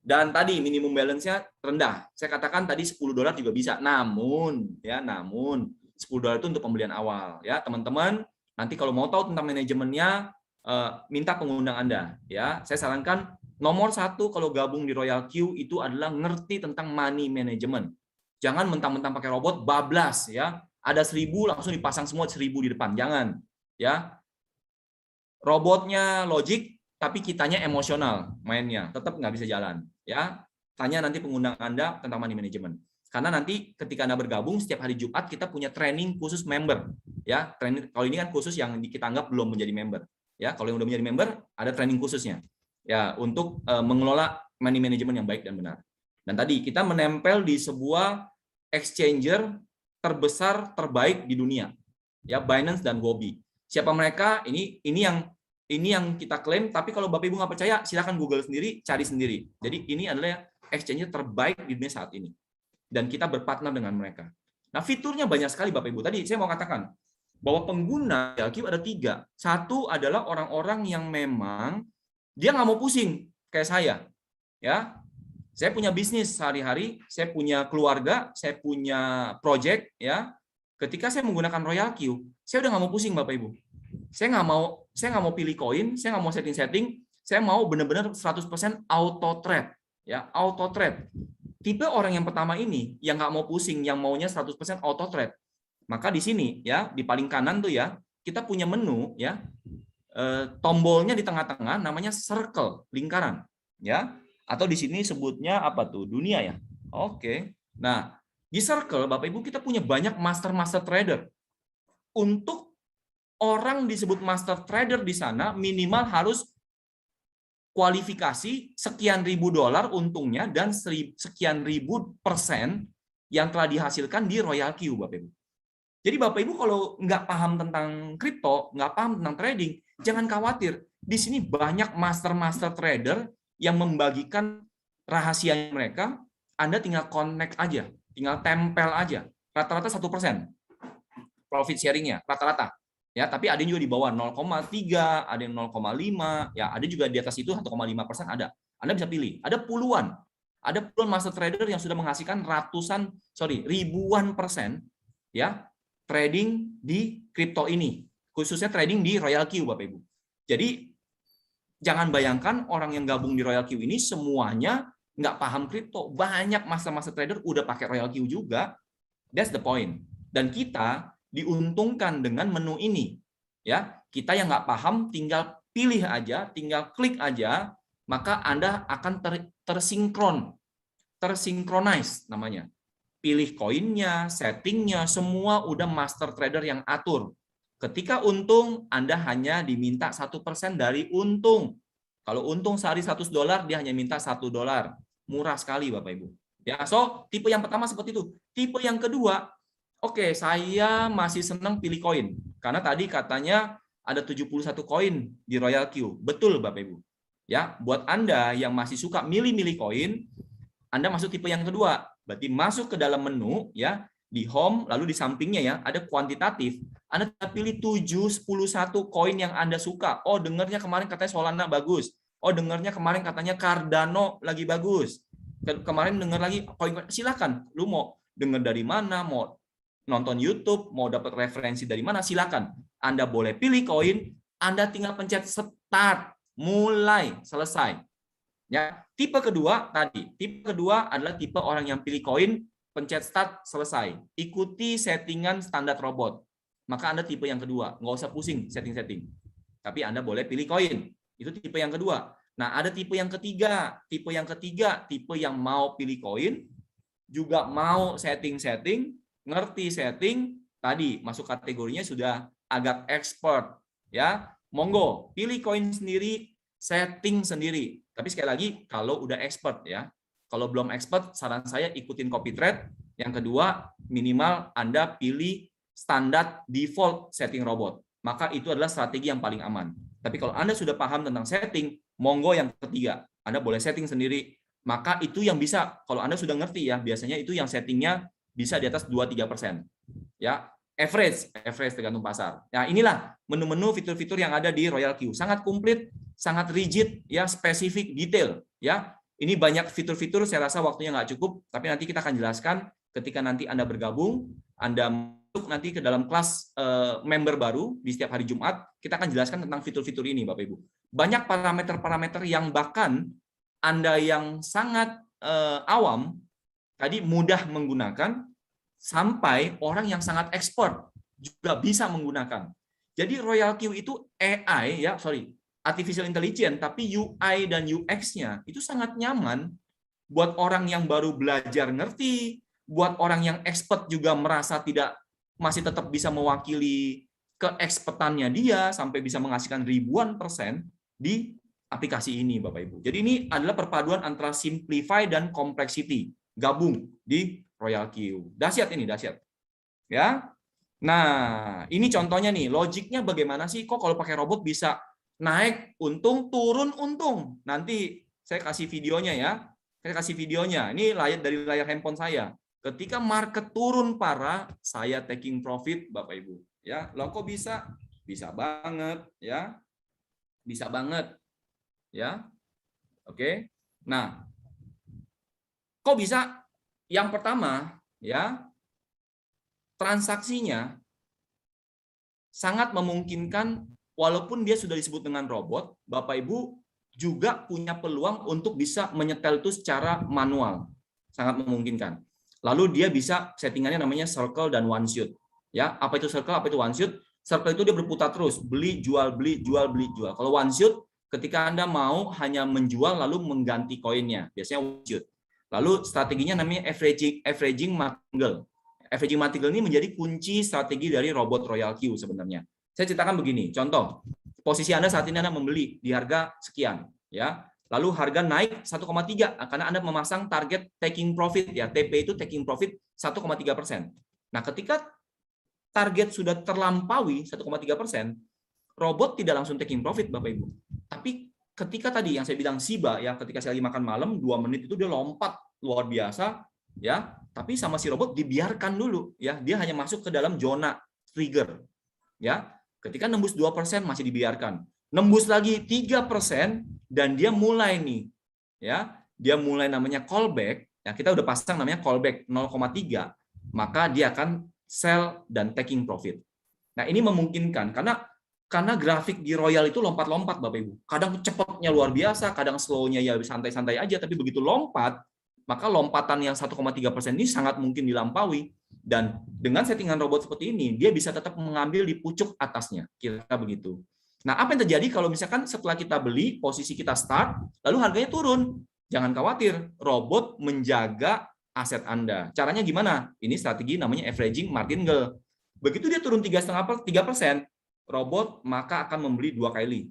Dan tadi minimum balance-nya rendah. Saya katakan tadi $10 juga bisa. Namun $10 itu untuk pembelian awal, ya, teman-teman. Nanti kalau mau tahu tentang manajemennya, minta pengundang Anda, ya. Saya sarankan nomor 1 kalau gabung di Royal Q itu adalah ngerti tentang money management. Jangan mentang-mentang pakai robot bablas, ya. Ada 1.000 langsung dipasang semua 1.000 di depan. Jangan, ya. Robotnya logik, tapi kitanya emosional mainnya, tetap nggak bisa jalan, ya. Tanya nanti pengundang Anda tentang money management. Karena nanti ketika Anda bergabung setiap hari Jumat kita punya training khusus member, ya. Training kalau ini kan khusus yang kita anggap belum menjadi member, ya. Kalau yang udah menjadi member ada training khususnya, ya, untuk mengelola money management yang baik dan benar. Dan tadi kita menempel di sebuah exchanger terbesar terbaik di dunia, ya, Binance dan Huobi. Siapa mereka? Ini yang kita klaim. Tapi kalau Bapak Ibu nggak percaya, silakan Google sendiri, cari sendiri. Jadi ini adalah exchanger terbaik di dunia saat ini. Dan kita berpartner dengan mereka. Nah, fiturnya banyak sekali Bapak Ibu. Tadi saya mau katakan bahwa pengguna Q ada 3. Satu adalah orang-orang yang memang dia nggak mau pusing kayak saya, ya. Saya punya bisnis sehari-hari, saya punya keluarga, saya punya project, ya. Ketika saya menggunakan Royal Q, saya udah nggak mau pusing Bapak Ibu. Saya nggak mau pilih koin, saya nggak mau setting, saya mau benar-benar 100% auto trade, ya, auto trade. Tipe orang yang pertama ini yang nggak mau pusing, yang maunya 100% auto trade. Maka di sini, ya, di paling kanan tuh, ya, kita punya menu, ya, tombolnya di tengah-tengah namanya circle, lingkaran, ya, atau di sini sebutnya apa tuh, dunia, ya. Oke. Nah, di circle Bapak Ibu kita punya banyak master trader. Untuk orang disebut master trader di sana minimal harus kualifikasi sekian ribu dolar untungnya dan sekian ribu % yang telah dihasilkan di Royal Q, Bapak Ibu. Jadi Bapak Ibu kalau nggak paham tentang kripto, nggak paham tentang trading, jangan khawatir. Di sini banyak master trader yang membagikan rahasia mereka. Anda tinggal connect aja, tinggal tempel aja. Rata-rata 1% profit sharingnya, rata-rata. Ya, tapi ada juga di bawah 0,3, ada yang 0,5, ya, ada juga di atas itu 1,5% ada. Anda bisa pilih. Ada puluhan. Ada puluhan master trader yang sudah menghasilkan ribuan persen ya trading di kripto ini, khususnya trading di Royal Q, Bapak Ibu. Jadi jangan bayangkan orang yang gabung di Royal Q ini semuanya nggak paham kripto. Banyak master trader udah pakai Royal Q juga. That's the point. Dan kita diuntungkan dengan menu ini. Ya, kita yang nggak paham tinggal pilih aja, tinggal klik aja, maka Anda akan tersinkronize namanya. Pilih koinnya, settingnya, semua udah master trader yang atur. Ketika untung, Anda hanya diminta 1% dari untung. Kalau untung sehari $100, dia hanya minta $1. Murah sekali, Bapak Ibu. Ya, so tipe yang pertama seperti itu. Tipe yang kedua, oke, saya masih senang pilih koin. Karena tadi katanya ada 71 koin di Royal Q. Betul, Bapak Ibu. Ya, buat Anda yang masih suka milih-milih koin, Anda masuk tipe yang kedua. Berarti masuk ke dalam menu ya, di home, lalu di sampingnya ya ada kuantitatif. Anda pilih 7, 10, 1 koin yang Anda suka. Oh, dengarnya kemarin katanya Solana bagus. Oh, dengarnya kemarin katanya Cardano lagi bagus. Kemarin dengar lagi koin, silakan. Lu mau dengar dari mana, mau nonton YouTube, mau dapat referensi dari mana, silakan. Anda boleh pilih koin, Anda tinggal pencet start, mulai, selesai. Ya, tipe kedua adalah tipe orang yang pilih koin, pencet start, selesai. Ikuti settingan standar robot. Maka Anda tipe yang kedua, nggak usah pusing setting-setting. Tapi Anda boleh pilih koin. Itu tipe yang kedua. Nah, ada tipe yang ketiga. Tipe yang mau pilih koin, juga mau setting-setting, ngerti setting, tadi masuk kategorinya sudah agak expert. Ya, monggo, pilih koin sendiri, setting sendiri. Tapi sekali lagi, kalau udah expert ya, kalau belum expert, saran saya ikutin copy trade. Yang kedua, minimal Anda pilih standar default setting robot. Maka itu adalah strategi yang paling aman. Tapi kalau Anda sudah paham tentang setting, monggo yang ketiga. Anda boleh setting sendiri. Maka itu yang bisa, kalau Anda sudah ngerti ya, biasanya itu yang settingnya bisa di atas 2-3%. Ya, average tergantung pasar. Nah, inilah menu-menu fitur-fitur yang ada di Royal Q. Sangat komplit, sangat rigid, ya, spesifik, detail. Ya, ini banyak fitur-fitur. Saya rasa waktunya nggak cukup, tapi nanti kita akan jelaskan ketika nanti Anda bergabung, Anda masuk nanti ke dalam kelas member baru di setiap hari Jumat. Kita akan jelaskan tentang fitur-fitur ini, Bapak Ibu. Banyak parameter-parameter yang bahkan Anda yang sangat awam tadi mudah menggunakan, sampai orang yang sangat expert juga bisa menggunakan. Jadi Royal Q itu AI ya, artificial intelligence, tapi UI dan UX-nya itu sangat nyaman buat orang yang baru belajar ngerti, buat orang yang expert juga merasa masih tetap bisa mewakili keekspertannya dia sampai bisa menghasilkan ribuan persen di aplikasi ini, Bapak Ibu. Jadi ini adalah perpaduan antara simplify dan complexity gabung di Royal Q. Dahsyat ini, dahsyat. Ya. Nah, ini contohnya nih, logiknya bagaimana sih kok kalau pakai robot bisa naik untung, turun untung. Nanti saya kasih videonya ya. Saya kasih videonya. Ini dari layar handphone saya. Ketika market turun parah, saya taking profit, Bapak Ibu. Ya, lo kok bisa? Bisa banget, ya. Bisa banget. Ya. Oke. Nah, kok bisa? Yang pertama, ya, transaksinya sangat memungkinkan walaupun dia sudah disebut dengan robot, Bapak Ibu juga punya peluang untuk bisa menyetel itu secara manual. Sangat memungkinkan. Lalu dia bisa settingannya namanya circle dan one shot. Ya, apa itu circle, apa itu one shot? Circle itu dia berputar terus, beli, jual, beli, jual, beli, jual. Kalau one shot, ketika Anda mau hanya menjual lalu mengganti koinnya, biasanya one shot. Lalu strateginya namanya averaging martingale. Averaging martingale ini menjadi kunci strategi dari robot Royal Q sebenarnya. Saya ceritakan begini, contoh, posisi Anda saat ini Anda membeli di harga sekian, ya. Lalu harga naik 1,3 karena Anda memasang target taking profit ya. TP itu taking profit 1,3%. Nah, ketika target sudah terlampaui 1,3%, robot tidak langsung taking profit, Bapak Ibu. Tapi ketika tadi yang saya bilang Shiba ya, ketika saya lagi makan malam 2 menit itu dia lompat luar biasa ya, tapi sama si robot dibiarkan dulu ya, dia hanya masuk ke dalam zona trigger ya. Ketika nembus 2% masih dibiarkan. Nembus lagi 3% dan dia mulai nih ya, dia mulai namanya callback, ya kita udah pasang namanya callback 0,3, maka dia akan sell dan taking profit. Nah, ini memungkinkan karena grafik di Royal itu lompat-lompat Bapak Ibu. Kadang cepatnya luar biasa, kadang slow-nya ya santai-santai aja, tapi begitu lompat, maka lompatan yang 1,3% ini sangat mungkin dilampaui. Dan dengan settingan robot seperti ini, dia bisa tetap mengambil di pucuk atasnya, kira-kira begitu. Nah, apa yang terjadi kalau misalkan setelah kita beli, posisi kita start, lalu harganya turun? Jangan khawatir, robot menjaga aset Anda. Caranya gimana? Ini strategi namanya averaging martingale. Begitu dia turun 3,5%, robot maka akan membeli 2 kali.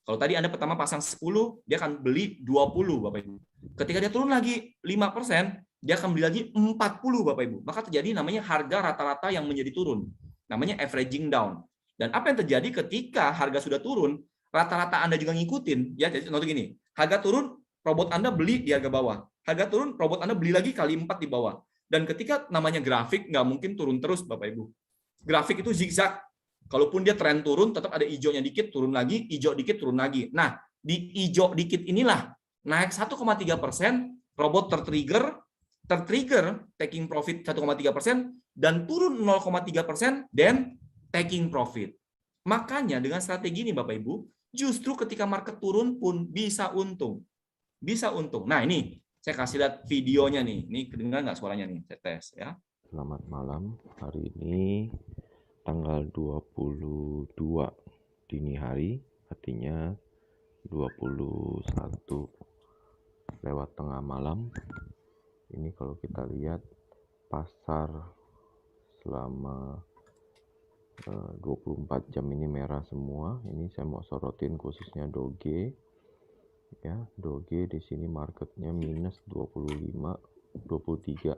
Kalau tadi Anda pertama pasang 10, dia akan beli 20, Bapak Ibu. Ketika dia turun lagi 5%, dia akan beli lagi 40, Bapak Ibu. Maka terjadi namanya harga rata-rata yang menjadi turun. Namanya averaging down. Dan apa yang terjadi ketika harga sudah turun, rata-rata Anda juga ngikutin. Ya, jadi contoh gini, harga turun, robot Anda beli di harga bawah. Harga turun, robot Anda beli lagi kali 4 di bawah. Dan ketika namanya grafik, nggak mungkin turun terus, Bapak Ibu. Grafik itu zigzag. Kalaupun dia tren turun, tetap ada hijaunya dikit, turun lagi, hijau dikit, turun lagi. Nah, di hijau dikit inilah, naik 1,3%, robot tertrigger, taking profit 1,3%, dan turun 0,3%, dan taking profit. Makanya dengan strategi ini Bapak Ibu, justru ketika market turun pun bisa untung. Bisa untung. Nah ini, saya kasih lihat videonya nih. Ini kedengaran nggak suaranya nih? Saya tes ya. Selamat malam, hari ini tanggal 22 dini hari, artinya 21 lewat tengah malam. Ini kalau kita lihat pasar selama 24 jam ini merah semua. Ini saya mau sorotin khususnya Doge. Ya, Doge di sini marketnya minus 23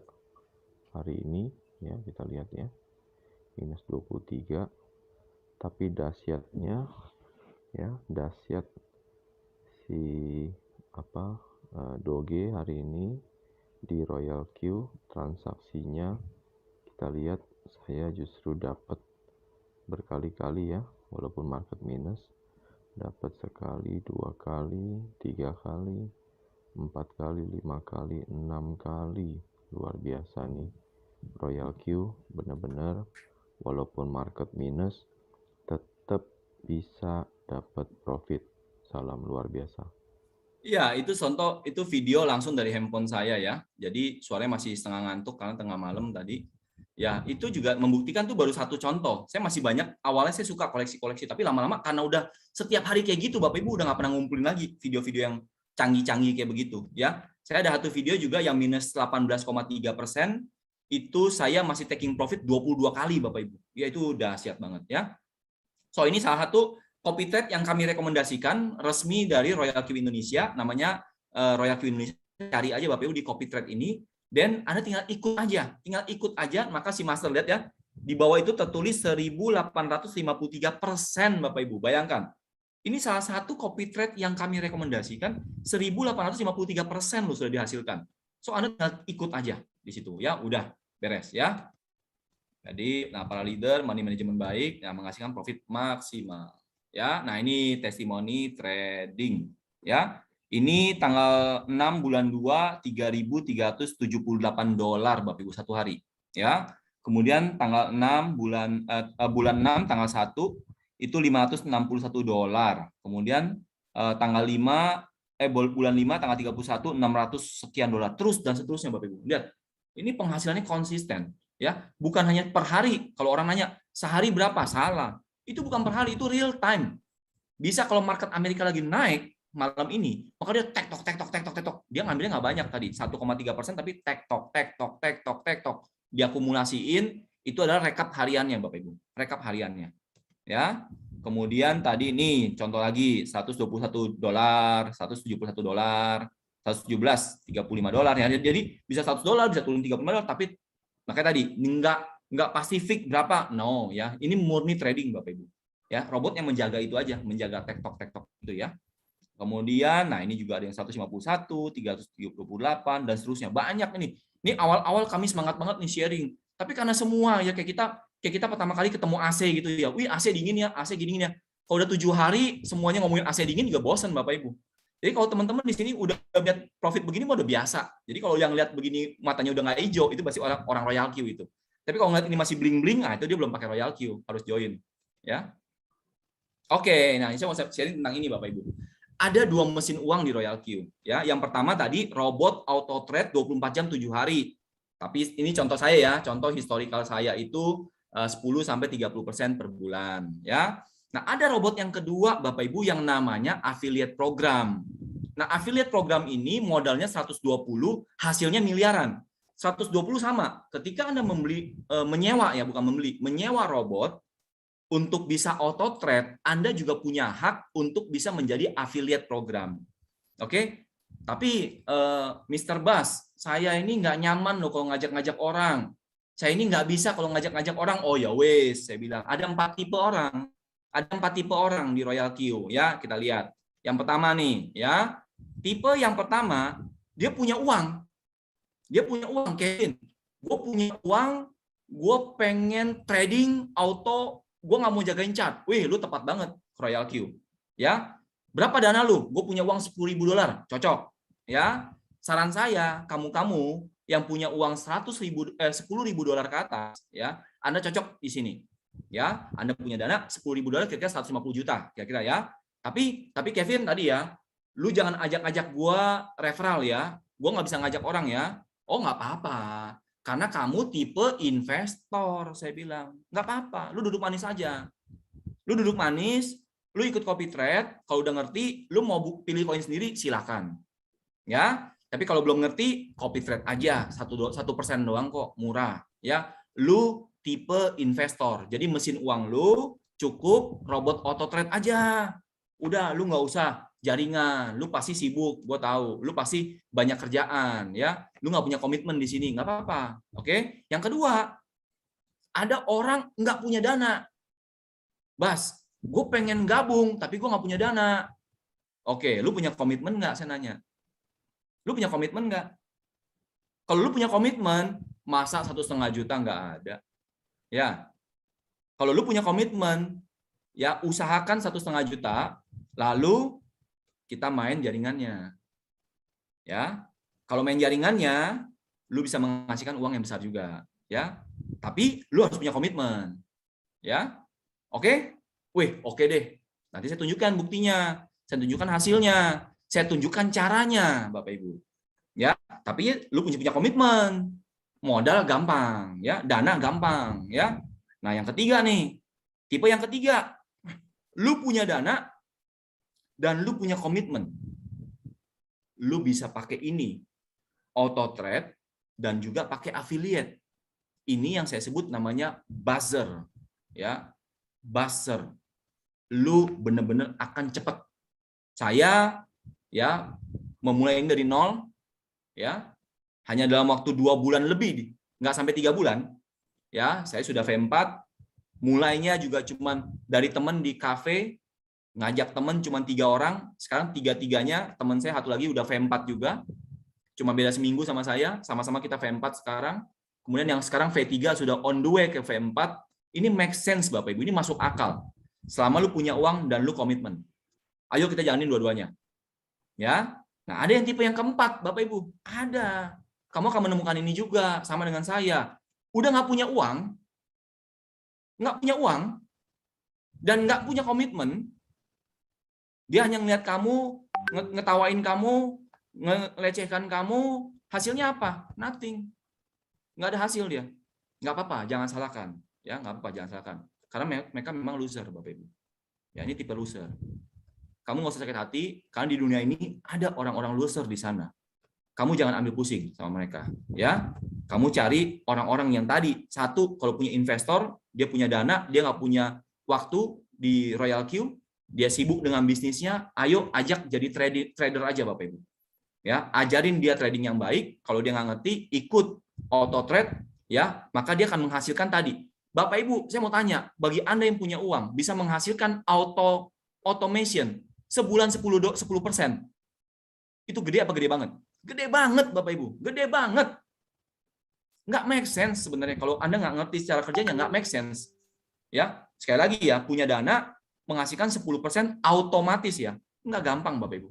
hari ini, ya kita lihat ya, minus 23. Tapi dahsyatnya, ya dahsyat si Doge hari ini di Royal Q transaksinya kita lihat saya justru dapat berkali-kali ya, walaupun market minus, dapat sekali, 2 kali, 3 kali, 4 kali, 5 kali, 6 kali. Luar biasa nih Royal Q, benar-benar walaupun market minus tetap bisa dapat profit. Salam luar biasa. Iya, itu contoh, itu video langsung dari handphone saya ya. Jadi suaranya masih setengah ngantuk karena tengah malam tadi. Ya, itu juga membuktikan tuh baru satu contoh. Saya masih banyak, awalnya saya suka koleksi-koleksi, tapi lama-lama karena udah setiap hari kayak gitu, Bapak Ibu udah nggak pernah ngumpulin lagi video-video yang canggih-canggih kayak begitu. Ya, saya ada satu video juga yang minus 18,3%, itu saya masih taking profit 22 kali, Bapak Ibu. Ya, itu udah dahsyat banget ya. So, ini salah satu copy trade yang kami rekomendasikan resmi dari Royal Q Indonesia, namanya Royal Q Indonesia. Cari aja Bapak Ibu di copy trade ini, dan Anda tinggal ikut aja, maka si master lihat ya, di bawah itu tertulis 1853% Bapak Ibu. Bayangkan, ini salah satu copy trade yang kami rekomendasikan, 1853% loh sudah dihasilkan. So Anda tinggal ikut aja di situ ya, udah beres ya. Jadi, nah para leader money management baik yang menghasilkan profit maksimal. Ya, nah ini testimoni trading ya. Ini tanggal 6 bulan 2 $3.378 Bapak Ibu satu hari ya. Kemudian tanggal 6 bulan 6 tanggal 1 itu $561. Kemudian tanggal 5 bulan 5 tanggal 31 $600 sekian. Terus dan seterusnya Bapak Ibu. Lihat. Ini penghasilannya konsisten ya. Bukan hanya per hari. Kalau orang nanya sehari berapa? Salah. Itu bukan per hari, itu real time. Bisa kalau market Amerika lagi naik malam ini, maka dia tek-tok. Dia ngambilnya nggak banyak tadi, 1,3%, tapi tek-tok. Diakumulasiin, itu adalah rekap hariannya, Bapak Ibu. Rekap hariannya. Ya. Kemudian tadi ini contoh lagi, $121, $171, 117, $35 ya. Jadi bisa $100, bisa turun $35, tapi makanya tadi nggak pasifik berapa, no ya. Ini murni trading Bapak Ibu. Ya, robot yang menjaga itu aja, menjaga tek-tok itu ya. Kemudian, nah ini juga ada yang 151, 338 dan seterusnya. Banyak ini. Ini awal-awal kami semangat banget nih sharing. Tapi karena semua ya kayak kita pertama kali ketemu AC gitu ya. Wih, AC dingin ya, AC dingin ya. Kalau udah 7 hari semuanya ngomongin AC dingin juga bosan Bapak Ibu. Jadi kalau teman-teman di sini udah lihat profit begini udah biasa. Jadi kalau yang lihat begini matanya udah nggak hijau, itu pasti orang Royal Q itu. Tapi kalau ngeliat ini masih bling-bling, itu dia belum pakai Royal Q, harus join. Ya. Oke, nah saya mau sharing tentang ini Bapak Ibu. Ada 2 mesin uang di Royal Q. Ya, yang pertama tadi robot auto trade 24 jam 7 hari. Tapi ini contoh saya ya, contoh historical saya itu 10 sampai 30% per bulan. Ya. Nah, ada robot yang kedua Bapak Ibu yang namanya affiliate program. Nah, affiliate program ini modalnya 120, hasilnya miliaran. 120 sama. Ketika Anda menyewa ya, bukan membeli, menyewa robot untuk bisa auto trade, Anda juga punya hak untuk bisa menjadi affiliate program. Oke? Tapi Mr. Bas, saya ini nggak nyaman loh kalau ngajak-ngajak orang. Saya ini nggak bisa kalau ngajak-ngajak orang. Oh ya wes, saya bilang ada 4 tipe orang. Ada 4 tipe orang di Royal Q ya, kita lihat. Yang pertama nih, ya. Tipe yang pertama, dia punya uang. Dia punya uang, Kevin. Gue punya uang, gue pengen trading auto, gue nggak mau jagain chart. Wih, lu tepat banget, Royal Q. Ya, berapa dana lu? Gue punya uang $10.000, cocok. Ya, saran saya, kamu-kamu yang punya uang $10.000 ke atas, ya, Anda cocok di sini. Ya, Anda punya dana $10.000 kira-kira 150 juta, kira-kira ya. Tapi Kevin tadi ya, lu jangan ajak-ajak gua referral ya. Gua nggak bisa ngajak orang ya. Oh nggak apa-apa, karena kamu tipe investor, saya bilang. Nggak apa-apa, lu duduk manis aja. Lu duduk manis, lu ikut copy trade, kalau udah ngerti, lu mau pilih koin sendiri, silakan. Ya, tapi kalau belum ngerti, copy trade aja, 1% doang kok, murah. Ya, lu tipe investor, jadi mesin uang lu cukup robot auto trade aja. Udah, lu nggak usah jaringan, lu pasti sibuk, gue tahu, lu pasti banyak kerjaan, ya, lu nggak punya komitmen di sini, nggak apa-apa, oke? Yang kedua, ada orang nggak punya dana, Bas, gue pengen gabung, tapi gue nggak punya dana. Oke, lu punya komitmen nggak? Saya nanya, lu punya komitmen nggak? Kalau lu punya komitmen, masa 1,5 juta nggak ada? Ya, kalau lu punya komitmen, ya usahakan 1,5 juta, lalu kita main jaringannya. Ya, kalau main jaringannya, lu bisa menghasilkan uang yang besar juga. Ya, tapi lu harus punya komitmen. Ya, oke? Wih, oke deh. Nanti saya tunjukkan buktinya, saya tunjukkan hasilnya, saya tunjukkan caranya, Bapak Ibu. Ya, tapi lu punya komitmen. Modal gampang, ya, dana gampang, ya. Nah, yang ketiga nih, tipe yang ketiga, lu punya dana dan lu punya komitmen. Lu bisa pakai ini, auto trade dan juga pakai affiliate. Ini yang saya sebut namanya buzzer, ya, buzzer. Lu bener-bener akan cepat. Saya, ya, memulai dari nol, ya, hanya dalam waktu 2 bulan lebih, nggak sampai 3 bulan, ya, saya sudah V4. Mulainya juga cuman dari teman di kafe, ngajak teman cuma 3 orang, sekarang 3-3-nya teman saya, satu lagi udah V4 juga, cuma beda seminggu sama saya, sama-sama kita V4 sekarang. Kemudian yang sekarang V3 sudah on the way ke V4. Ini make sense Bapak Ibu, ini masuk akal. Selama lu punya uang dan lu komitmen. Ayo kita jalanin dua-duanya. Ya. Nah, ada yang tipe yang keempat, Bapak Ibu. Ada. Kamu akan menemukan ini juga sama dengan saya. Udah nggak punya uang, dan nggak punya komitmen, dia hanya ngeliat kamu, ngetawain kamu, ngelecehkan kamu, hasilnya apa? Nothing. Nggak ada hasil dia. Nggak apa-apa, jangan salahkan. Ya, nggak apa-apa, jangan salahkan. Karena mereka memang loser, Bapak Ibu. Ya, ini tipe loser. Kamu nggak usah sakit hati, karena di dunia ini ada orang-orang loser di sana. Kamu jangan ambil pusing sama mereka. Ya, kamu cari orang-orang yang tadi, satu, kalau punya investor, dia punya dana, dia nggak punya waktu di Royal Q, dia sibuk dengan bisnisnya, ayo ajak jadi trader aja Bapak Ibu. Ya, ajarin dia trading yang baik, kalau dia nggak ngerti, ikut auto trade, ya, maka dia akan menghasilkan tadi. Bapak Ibu, saya mau tanya, bagi Anda yang punya uang, bisa menghasilkan automation sebulan 10%. Itu gede apa gede banget? Gede banget Bapak Ibu, gede banget. Nggak make sense sebenarnya kalau Anda nggak ngerti secara kerjanya, nggak make sense. Ya, sekali lagi ya, punya dana menghasilkan 10% otomatis ya. Nggak gampang Bapak Ibu.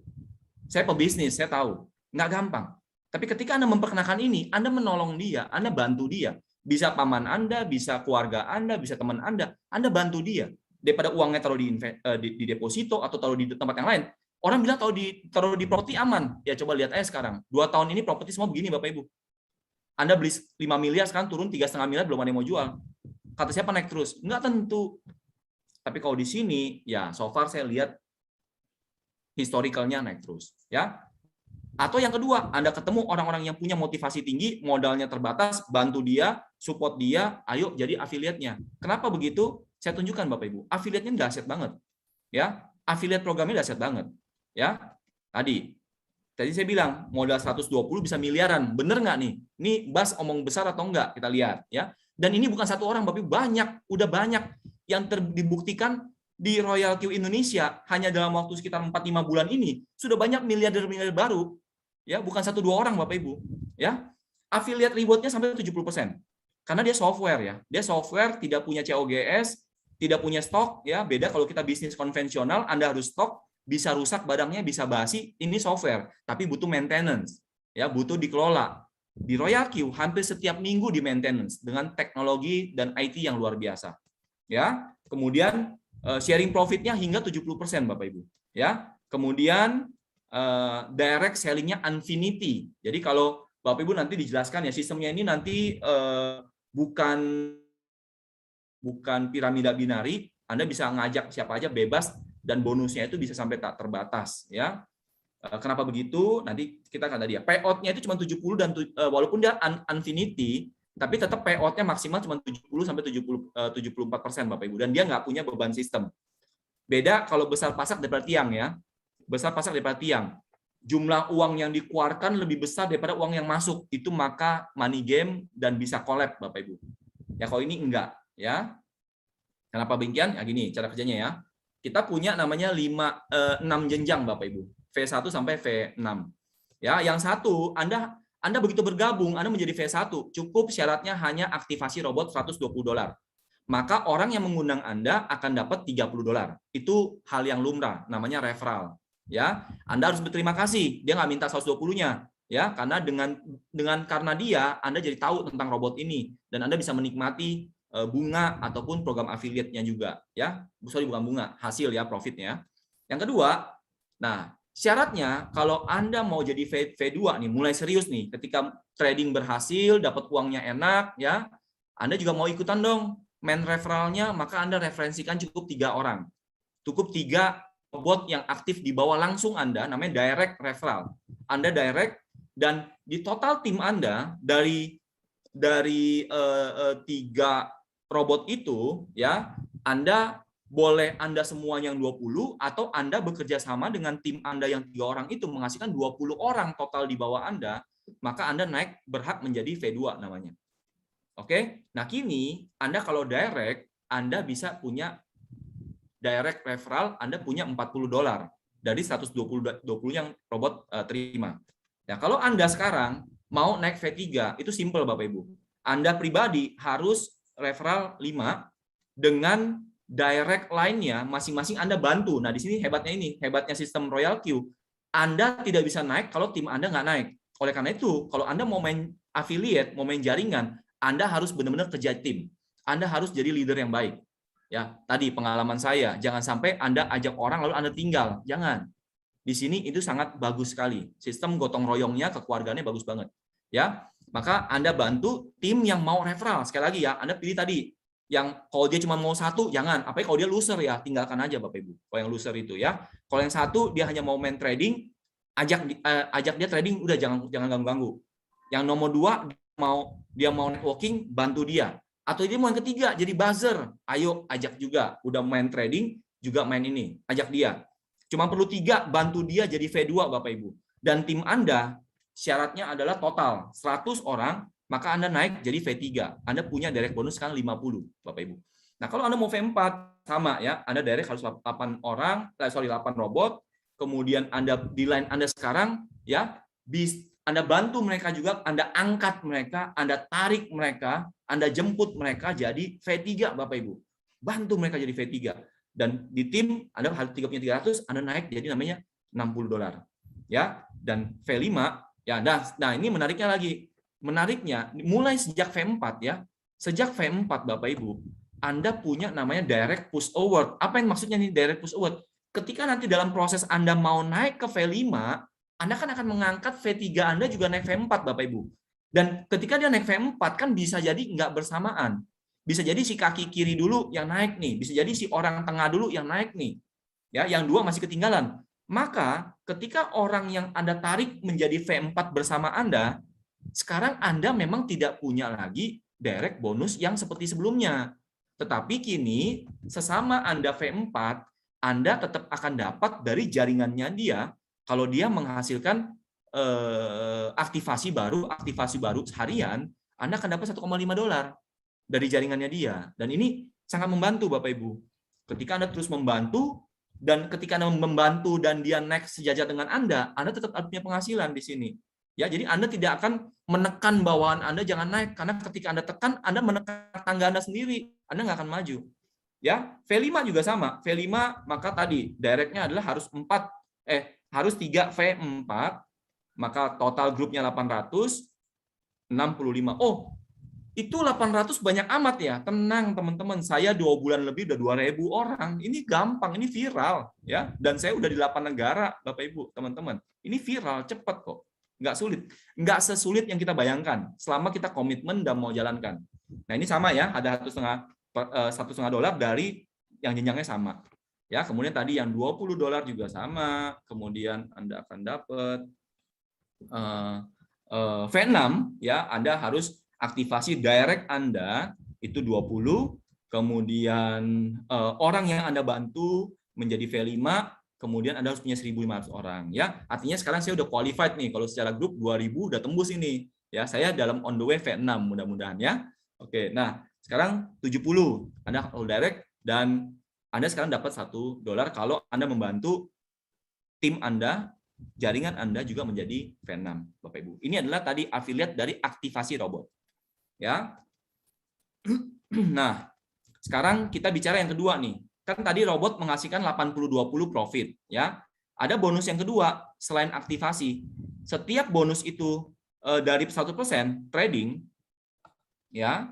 Saya pebisnis, saya tahu. Nggak gampang. Tapi ketika Anda memperkenalkan ini, Anda menolong dia, Anda bantu dia. Bisa paman Anda, bisa keluarga Anda, bisa teman Anda bantu dia. Daripada uangnya taruh di deposito atau taruh di tempat yang lain. Orang bilang taruh di properti aman. Ya coba lihat aja sekarang. 2 tahun ini properti semua begini Bapak Ibu. Anda beli 5 miliar, sekarang turun 3,5 miliar, belum ada yang mau jual. Kata siapa naik terus? Nggak tentu. Tapi kalau di sini, ya so far saya lihat historicalnya naik terus. Ya. Atau yang kedua, Anda ketemu orang-orang yang punya motivasi tinggi, modalnya terbatas, bantu dia, support dia, ayo jadi afiliatnya. Kenapa begitu? Saya tunjukkan Bapak Ibu. Afiliatnya dahsyat banget. Ya, afiliat programnya dahsyat banget. Ya. Tadi saya bilang modal 120 bisa miliaran. Bener nggak nih? Ini Bas omong besar atau enggak? Kita lihat ya. Dan ini bukan satu orang, Bapak Ibu, banyak, udah banyak yang dibuktikan di Royal Q Indonesia hanya dalam waktu sekitar 4-5 bulan ini sudah banyak miliarder-miliarder baru. Ya, bukan 1-2 orang Bapak Ibu, ya. Affiliate reward-nya sampai 70%. Karena dia software ya. Dia software, tidak punya COGS, tidak punya stok ya. Beda kalau kita bisnis konvensional, Anda harus stok, bisa rusak barangnya, bisa basi. Ini software, tapi butuh maintenance. Ya, butuh dikelola. Di Royal Q hampir setiap minggu di maintenance dengan teknologi dan IT yang luar biasa. Ya. Kemudian sharing profit-nya hingga 70% Bapak Ibu. Ya. Kemudian direct selling-nya infinity. Jadi kalau Bapak Ibu nanti dijelaskan ya, sistemnya ini nanti bukan piramida binari, Anda bisa ngajak siapa aja bebas dan bonusnya itu bisa sampai tak terbatas ya. Kenapa begitu? Nanti kita akan tadi ya. Payout-nya itu cuma 70 dan walaupun dia infinity, tapi tetap payout-nya maksimal cuma 70 sampai 74% Bapak Ibu, dan dia nggak punya beban sistem. Beda kalau besar pasak daripada tiang ya. Besar pasak daripada tiang. Jumlah uang yang dikeluarkan lebih besar daripada uang yang masuk. Itu maka money game dan bisa collab Bapak Ibu. Ya kalau ini enggak ya. Kenapa demikian? Ya gini cara kerjanya ya. Kita punya namanya 6 jenjang Bapak Ibu. V1 sampai V6. Ya, yang satu Anda begitu bergabung Anda menjadi V1, cukup syaratnya hanya aktivasi robot $120. Maka orang yang mengundang Anda akan dapat $30. Itu hal yang lumrah, namanya referral. Ya, Anda harus berterima kasih. Dia nggak minta 120-nya, ya, karena karena dia Anda jadi tahu tentang robot ini dan Anda bisa menikmati bunga ataupun program affiliate-nya juga, ya. Sorry, bukan bunga, hasil ya, profitnya. Yang kedua, nah, syaratnya kalau Anda mau jadi V2 nih, mulai serius nih, ketika trading berhasil, dapat uangnya enak, ya, Anda juga mau ikutan dong main referralnya, maka Anda referensikan cukup 3 orang. Cukup 3 robot yang aktif di bawah langsung Anda, namanya direct referral. Anda direct, dan di total tim Anda dari 3 robot itu, ya, Anda boleh Anda semua yang 20 atau Anda bekerja sama dengan tim Anda yang 3 orang itu menghasilkan 20 orang total di bawah Anda, maka Anda naik berhak menjadi V2 namanya. Oke, nah kini Anda kalau direct, Anda bisa punya direct referral, Anda punya $40 dari 120 yang robot terima. Nah, kalau Anda sekarang mau naik V3, itu simple Bapak Ibu. Anda pribadi harus referral 5 dengan direct line-nya masing-masing Anda bantu. Nah, di sini hebatnya sistem Royal Q. Anda tidak bisa naik kalau tim Anda nggak naik. Oleh karena itu, kalau Anda mau main affiliate, mau main jaringan, Anda harus benar-benar kerja tim. Anda harus jadi leader yang baik. Ya, tadi pengalaman saya, jangan sampai Anda ajak orang lalu Anda tinggal. Jangan. Di sini itu sangat bagus sekali. Sistem gotong royongnya, kekeluargaannya bagus banget. Ya, maka Anda bantu tim yang mau referral. Sekali lagi ya, Anda pilih tadi yang kalau dia cuma mau 1, jangan. Apalagi kalau dia loser ya, tinggalkan aja Bapak Ibu. Kalau yang loser itu ya. Kalau yang 1 dia hanya mau main trading, ajak dia trading, udah jangan ganggu-ganggu. Yang nomor 2 dia mau networking, bantu dia. Atau dia mau yang ketiga jadi buzzer, ayo ajak juga. Udah main trading juga main ini, ajak dia. Cuma perlu 3, bantu dia jadi V2 Bapak Ibu. Dan tim Anda syaratnya adalah total 100 orang, maka Anda naik jadi V3. Anda punya direct bonus sekarang 50 Bapak Ibu. Nah, kalau Anda mau V4 sama ya, Anda direct harus 8 robot. Kemudian Anda di line Anda sekarang ya, Anda bantu mereka juga, Anda angkat mereka, Anda tarik mereka, Anda jemput mereka jadi V3 Bapak Ibu. Bantu mereka jadi V3. Dan di tim Anda harus 3 punya 300, Anda naik jadi namanya $60. ya, dan V5 ya. Nah, ini menariknya lagi. Menariknya mulai sejak V4 ya. Sejak V4 Bapak Ibu, Anda punya namanya direct push award. Apa yang maksudnya nih direct push award? Ketika nanti dalam proses Anda mau naik ke V5, Anda kan akan mengangkat V3 Anda juga naik V4 Bapak Ibu. Dan ketika dia naik V4 kan bisa jadi nggak bersamaan. Bisa jadi si kaki kiri dulu yang naik nih, bisa jadi si orang tengah dulu yang naik nih. Ya, yang dua masih ketinggalan. Maka ketika orang yang Anda tarik menjadi V4 bersama Anda, sekarang Anda memang tidak punya lagi direct bonus yang seperti sebelumnya. Tetapi kini sesama Anda V4, Anda tetap akan dapat dari jaringannya dia kalau dia menghasilkan aktivasi baru harian, Anda akan dapat $1,5 dari jaringannya dia. Dan ini sangat membantu Bapak Ibu. Ketika Anda terus membantu, dan ketika Anda membantu dan dia naik sejajar dengan Anda tetap punya penghasilan di sini. Ya, jadi Anda tidak akan menekan bawahan Anda jangan naik, karena ketika Anda tekan, Anda menekan tangga Anda sendiri, Anda nggak akan maju. Ya, V5 juga sama. V5 maka tadi directnya adalah harus 3 V4, maka total grupnya 865. Oh, itu 800 banyak amat ya. Tenang teman-teman, saya 2 bulan lebih udah 2.000 orang. Ini gampang, ini viral ya. Dan saya udah di 8 negara, Bapak Ibu, teman-teman. Ini viral, cepat kok. Nggak sulit. Nggak sesulit yang kita bayangkan selama kita komitmen dan mau jalankan. Nah, ini sama ya, ada $1,5 dari yang jenjangnya sama. Ya, kemudian tadi yang $20 juga sama. Kemudian Anda akan dapat V6 ya, Anda harus aktivasi direct Anda itu 20, kemudian orang yang Anda bantu menjadi V5, kemudian Anda harus punya 1.500 orang ya. Artinya sekarang saya udah qualified nih, kalau secara grup 2.000 udah tembus ini. Ya, saya dalam on the way V6 mudah-mudahan ya. Oke, nah sekarang 70 Anda kalau direct, dan Anda sekarang dapat $1 kalau Anda membantu tim Anda, jaringan Anda juga menjadi V6 Bapak Ibu. Ini adalah tadi affiliate dari aktivasi robot. Ya. Nah, sekarang kita bicara yang kedua nih. Kan tadi robot menghasilkan 80-20 profit, ya. Ada bonus yang kedua selain aktivasi. Setiap bonus itu dari 100% trading, ya.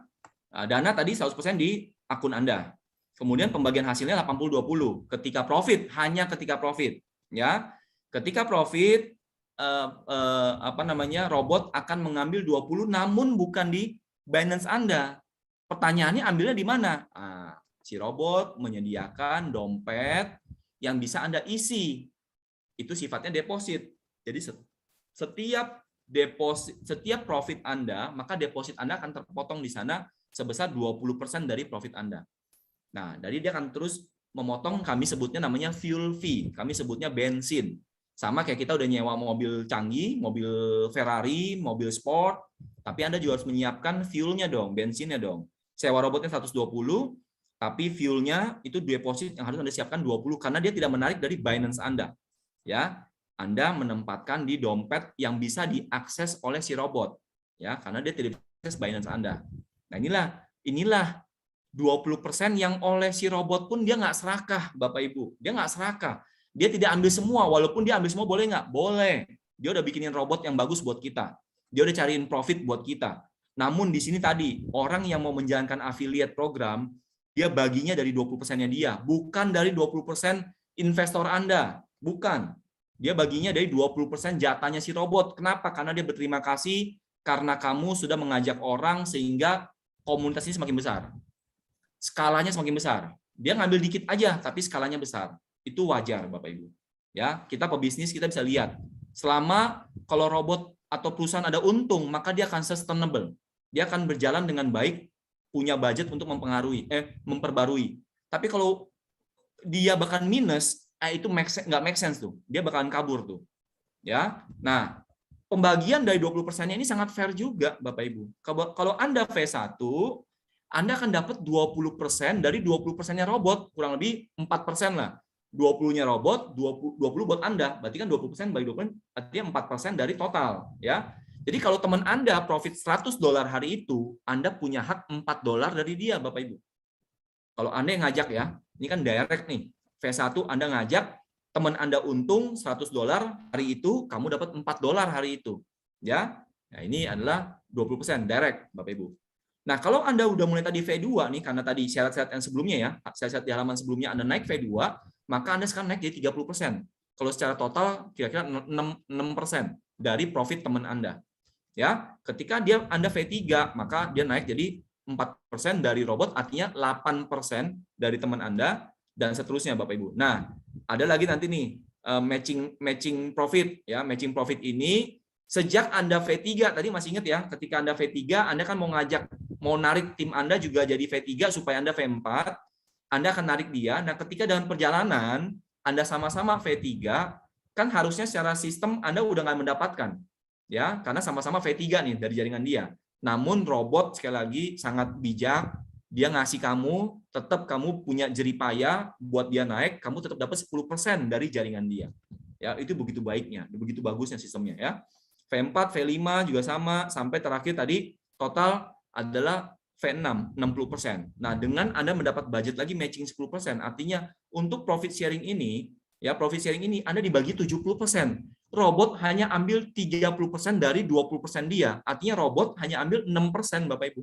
Dana tadi 100% di akun Anda. Kemudian pembagian hasilnya 80-20 ketika profit, hanya ketika profit, ya. Ketika profit robot akan mengambil 20 namun bukan di Binance Anda. Pertanyaannya ambilnya di mana? Si robot menyediakan dompet yang bisa Anda isi. Itu sifatnya deposit. Jadi setiap profit Anda, maka deposit Anda akan terpotong di sana sebesar 20% dari profit Anda. Nah, dari dia akan terus memotong, kami sebutnya namanya fuel fee, kami sebutnya bensin. Sama kayak kita udah nyewa mobil canggih, mobil Ferrari, mobil sport, tapi Anda juga harus menyiapkan fuelnya dong, bensinnya dong. Sewa robotnya 120, tapi fuelnya itu deposit yang harus Anda siapkan 20 karena dia tidak menarik dari Binance Anda. Ya, Anda menempatkan di dompet yang bisa diakses oleh si robot. Ya, karena dia tidak akses Binance Anda. Nah, inilah 20% yang oleh si robot pun dia nggak serakah, Bapak Ibu. Dia nggak serakah. Dia tidak ambil semua, walaupun dia ambil semua boleh nggak? Boleh. Dia udah bikinin robot yang bagus buat kita. Dia udah cariin profit buat kita. Namun di sini tadi, orang yang mau menjalankan affiliate program, dia baginya dari 20%-nya dia, bukan dari 20% investor Anda. Bukan. Dia baginya dari 20% jatahnya si robot. Kenapa? Karena dia berterima kasih karena kamu sudah mengajak orang sehingga komunitas ini semakin besar. Skalanya semakin besar. Dia ngambil dikit aja, tapi skalanya besar. Itu wajar, Bapak Ibu. Ya, kita pebisnis kita bisa lihat. Selama kalau robot atau perusahaan ada untung, maka dia akan sustainable. Dia akan berjalan dengan baik, punya budget untuk memperbarui. Tapi kalau dia bahkan minus, itu nggak make sense tuh. Dia bakalan kabur tuh. Ya. Nah, pembagian dari 20%-nya ini sangat fair juga, Bapak Ibu. Kalau Anda V1, Anda akan dapat 20% dari 20%-nya robot, kurang lebih 4% lah. 20-nya robot, 20 buat Anda. Berarti kan 20% bagi 20, artinya 4% dari total. Ya. Jadi kalau teman Anda profit $100 hari itu, Anda punya hak $4 dari dia, Bapak Ibu. Kalau Anda yang ngajak ya, ini kan direct nih. V1 Anda ngajak, teman Anda untung $100 hari itu, kamu dapat $4 hari itu. Ya. Nah, ini adalah 20% direct, Bapak Ibu. Nah, kalau Anda udah mulai tadi V2 nih, karena tadi syarat-syarat yang sebelumnya ya, syarat-syarat di halaman sebelumnya Anda naik V2, maka Anda sekarang naik jadi 30%. Kalau secara total kira-kira 6% dari profit teman Anda. Ya, ketika Anda V3, maka dia naik jadi 4% dari robot, artinya 8% dari teman Anda, dan seterusnya Bapak Ibu. Nah, ada lagi nanti nih matching profit ya. Matching profit ini sejak Anda V3, tadi masih ingat ya, ketika Anda V3, Anda kan mau narik tim Anda juga jadi V3 supaya Anda V4, Anda akan narik dia. Nah, ketika dalam perjalanan Anda sama-sama V3, kan harusnya secara sistem Anda udah nggak mendapatkan. Ya, karena sama-sama V3 nih dari jaringan dia. Namun robot sekali lagi sangat bijak, dia ngasih kamu, tetap kamu punya jeripaya buat dia naik, kamu tetap dapat 10% dari jaringan dia. Ya, itu begitu baiknya, begitu bagusnya sistemnya ya. V4, V5 juga sama, sampai terakhir tadi total adalah V6, 60%. Nah, dengan Anda mendapat budget lagi matching 10%, artinya untuk profit sharing ini, ya profit sharing ini Anda dibagi 70%. Robot hanya ambil 30% dari 20% dia. Artinya robot hanya ambil 6%, Bapak Ibu.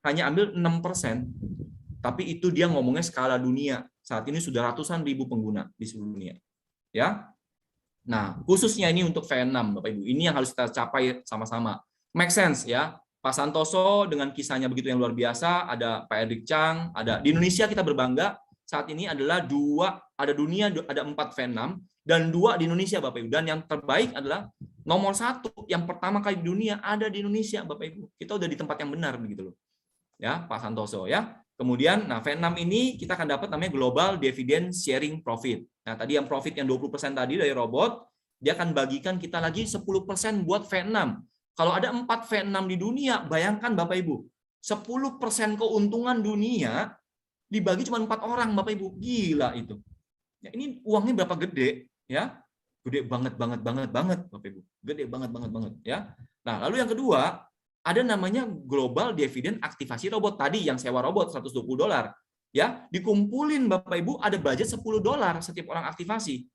Hanya ambil 6%. Tapi itu dia ngomongnya skala dunia. Saat ini sudah ratusan ribu pengguna di seluruh dunia. Ya. Nah, khususnya ini untuk V6, Bapak Ibu. Ini yang harus kita capai sama-sama. Make sense ya. Pak Santoso dengan kisahnya begitu yang luar biasa, ada Pak Erik Chang, ada di Indonesia kita berbangga saat ini adalah 4 V6 dan 2 di Indonesia Bapak Ibu. Dan yang terbaik adalah nomor 1 yang pertama kali di dunia ada di Indonesia Bapak Ibu. Kita udah di tempat yang benar begitu loh. Ya, Pak Santoso ya. Kemudian nah V6 ini kita akan dapat namanya Global Dividend Sharing Profit. Nah, tadi yang profit yang 20% tadi dari robot, dia akan bagikan kita lagi 10% buat V6. Kalau ada 4 V6 di dunia, bayangkan Bapak Ibu, 10% keuntungan dunia dibagi cuma 4 orang Bapak Ibu. Gila itu. Ya, ini uangnya berapa gede ya? Gede banget Bapak Ibu. Gede banget ya. Nah, lalu yang kedua, ada namanya Global Dividend Aktivasi Robot. Tadi yang sewa robot $120. Ya, dikumpulin Bapak Ibu ada budget $10 setiap orang aktivasi.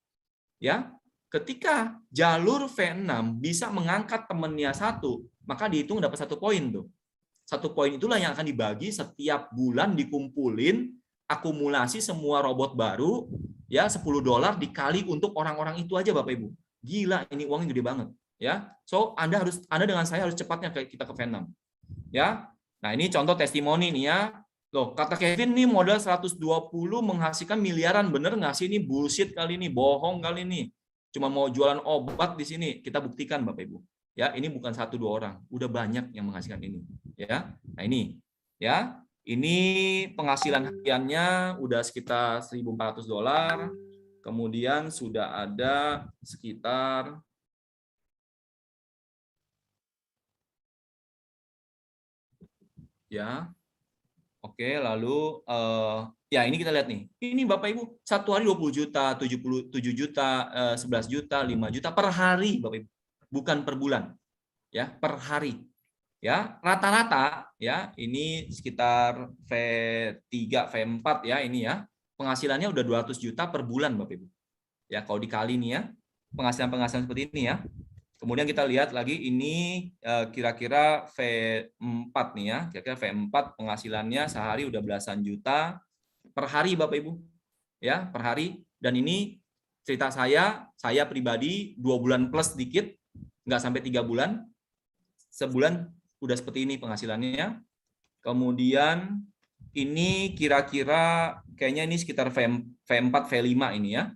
Ya. Ketika jalur V6 bisa mengangkat temennya 1, maka dihitung dapat 1 poin tuh. 1 poin itulah yang akan dibagi setiap bulan, dikumpulin akumulasi semua robot baru ya $10 dikali untuk orang-orang itu aja Bapak Ibu. Gila, ini uangnya gede banget ya. So Anda dengan saya harus cepatnya kita ke V6. Ya. Nah, ini contoh testimoni nih ya. Loh, kata Kevin nih modal 120 menghasilkan miliaran, bener nggak sih ini bullshit kali ini, bohong kali ini. Cuma mau jualan obat di sini, kita buktikan Bapak Ibu. Ya, ini bukan 1-2 orang, udah banyak yang menghasilkan ini. Ya, nah ini, ya, ini penghasilan hariannya udah sekitar $1.400. Kemudian sudah ada sekitar ya, oke, lalu ya ini kita lihat nih. Ini Bapak Ibu, satu hari 20 juta, 77 juta, 11 juta, 5 juta per hari Bapak Ibu. Bukan per bulan. Ya, per hari. Ya, rata-rata ya, ini sekitar V3, V4 ya ini ya. Penghasilannya udah 200 juta per bulan Bapak Ibu. Ya, kalau dikali nih ya, penghasilan-penghasilan seperti ini ya. Kemudian kita lihat lagi ini kira-kira V4 nih ya. Kira-kira V4 penghasilannya sehari udah belasan juta per hari Bapak Ibu. Ya, per hari. Dan ini cerita saya pribadi 2 bulan plus dikit, nggak sampai 3 bulan. Sebulan udah seperti ini penghasilannya. Kemudian ini kira-kira kayaknya ini sekitar V4, V5 ini ya.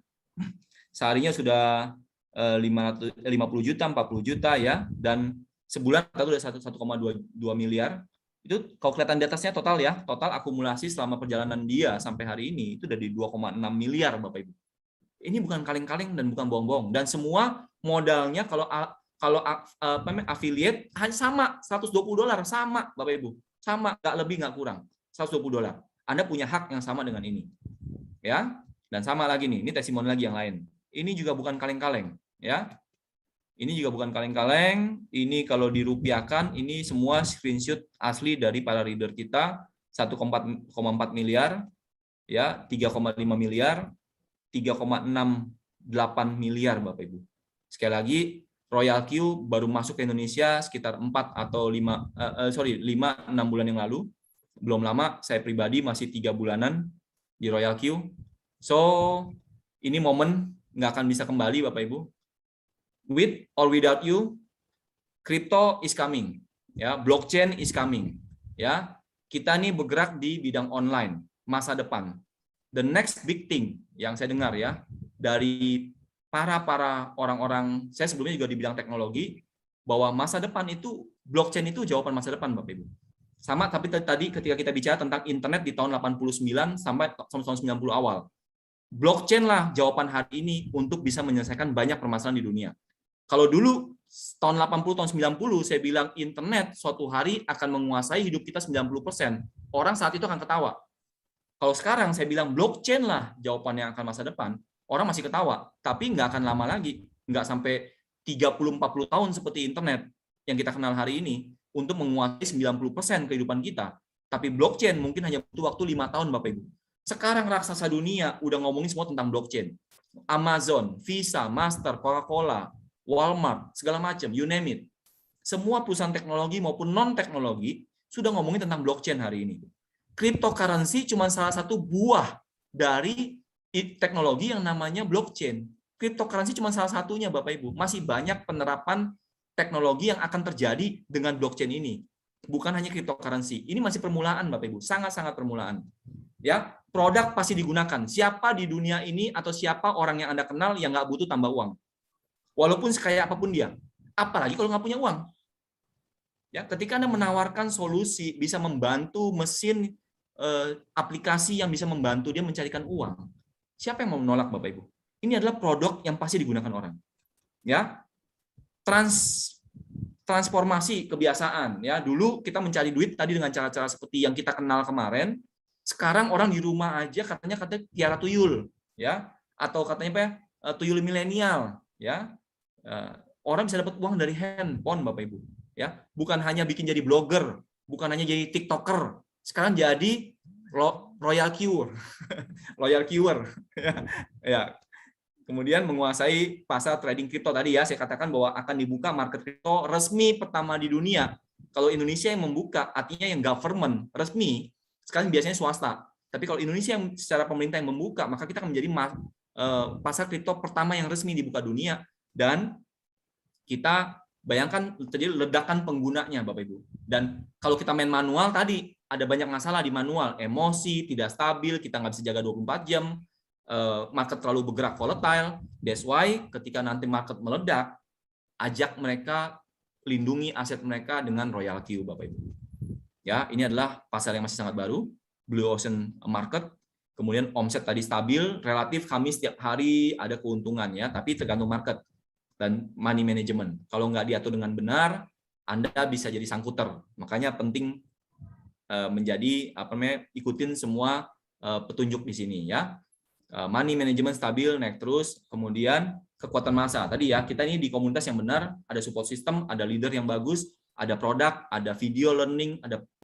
Seharinya sudah 50 juta, 40 juta ya, dan sebulan kita udah 1,2 miliar. Itu kalau kelihatan di atasnya total ya, total akumulasi selama perjalanan dia sampai hari ini itu udah di 2,6 miliar Bapak Ibu. Ini bukan kaleng-kaleng dan bukan bohong-bohong, dan semua modalnya kalau affiliate hanya sama $120 sama Bapak Ibu, sama, nggak lebih nggak kurang, $120. Anda punya hak yang sama dengan ini, ya. Dan sama lagi nih, ini testimoni lagi yang lain. Ini juga bukan kaleng-kaleng, ya. Ini juga bukan kaleng-kaleng. Ini kalau dirupiahkan, ini semua screenshot asli dari para reader kita, 1,4 miliar, ya, 3,5 miliar. 3,68 miliar Bapak Ibu. Sekali lagi, Royal Q baru masuk ke Indonesia sekitar 4 atau 5-6 bulan yang lalu. Belum lama, saya pribadi masih 3 bulanan di Royal Q. So, ini momen nggak akan bisa kembali Bapak Ibu. With or without you, crypto is coming. Ya, blockchain is coming. Ya, kita nih bergerak di bidang online masa depan. The next big thing yang saya dengar ya dari para orang-orang, saya sebelumnya juga di bidang teknologi, bahwa masa depan itu blockchain itu jawaban masa depan Bapak Ibu. Sama tapi tadi ketika kita bicara tentang internet di tahun 89 sampai tahun 90 awal. Blockchain lah jawaban hari ini untuk bisa menyelesaikan banyak permasalahan di dunia. Kalau dulu tahun 80 tahun 90 saya bilang internet suatu hari akan menguasai hidup kita 90%. Orang saat itu akan ketawa. Kalau sekarang saya bilang blockchain lah jawaban yang akan masa depan, orang masih ketawa, tapi nggak akan lama lagi, nggak sampai 30-40 tahun seperti internet yang kita kenal hari ini untuk menguasai 90% kehidupan kita. Tapi blockchain mungkin hanya butuh waktu 5 tahun Bapak Ibu. Sekarang raksasa dunia udah ngomongin semua tentang blockchain. Amazon, Visa, Master, Coca-Cola, Walmart, segala macam, you name it. Semua perusahaan teknologi maupun non-teknologi sudah ngomongin tentang blockchain hari ini. Cryptocurrency cuma salah satu buah dari teknologi yang namanya blockchain. Cryptocurrency cuma salah satunya, Bapak Ibu. Masih banyak penerapan teknologi yang akan terjadi dengan blockchain ini. Bukan hanya cryptocurrency. Ini masih permulaan, Bapak Ibu. Sangat-sangat permulaan. Ya, produk pasti digunakan. Siapa di dunia ini atau siapa orang yang Anda kenal yang nggak butuh tambah uang? Walaupun sekaya apapun dia. Apalagi kalau nggak punya uang. Ya, ketika Anda menawarkan solusi bisa membantu mesin aplikasi yang bisa membantu dia mencarikan uang, siapa yang mau menolak Bapak Ibu? Ini adalah produk yang pasti digunakan orang. Ya, transformasi kebiasaan. Ya, dulu kita mencari duit tadi dengan cara-cara seperti yang kita kenal kemarin. Sekarang orang di rumah aja katanya piara tuyul, ya, atau katanya apa ya, tuyul milenial, ya. Orang bisa dapat uang dari handphone Bapak Ibu, ya. Bukan hanya bikin jadi blogger, bukan hanya jadi TikToker. Sekarang jadi Royal Q, Royal Qer, ya. Kemudian menguasai pasar trading kripto tadi ya, saya katakan bahwa akan dibuka market kripto resmi pertama di dunia. Kalau Indonesia yang membuka, artinya yang government resmi, sekarang biasanya swasta. Tapi kalau Indonesia yang secara pemerintah yang membuka, maka kita akan menjadi pasar kripto pertama yang resmi dibuka dunia. Dan kita bayangkan terjadi ledakan penggunanya Bapak Ibu. Dan kalau kita main manual tadi, ada banyak masalah di manual, emosi, tidak stabil, kita nggak bisa jaga 24 jam, market terlalu bergerak volatile. That's why ketika nanti market meledak, ajak mereka lindungi aset mereka dengan Royal Q Bapak Ibu. Ya, ini adalah pasar yang masih sangat baru, Blue Ocean Market. Kemudian omset tadi stabil, relatif kami setiap hari ada keuntungan ya, tapi tergantung market dan money management. Kalau nggak diatur dengan benar, Anda bisa jadi sangkuter. Makanya penting menjadi ikutin semua petunjuk di sini ya. Money management stabil, naik terus. Kemudian kekuatan massa. Tadi ya, kita ini di komunitas yang benar, ada support system, ada leader yang bagus, ada produk, ada video learning, ada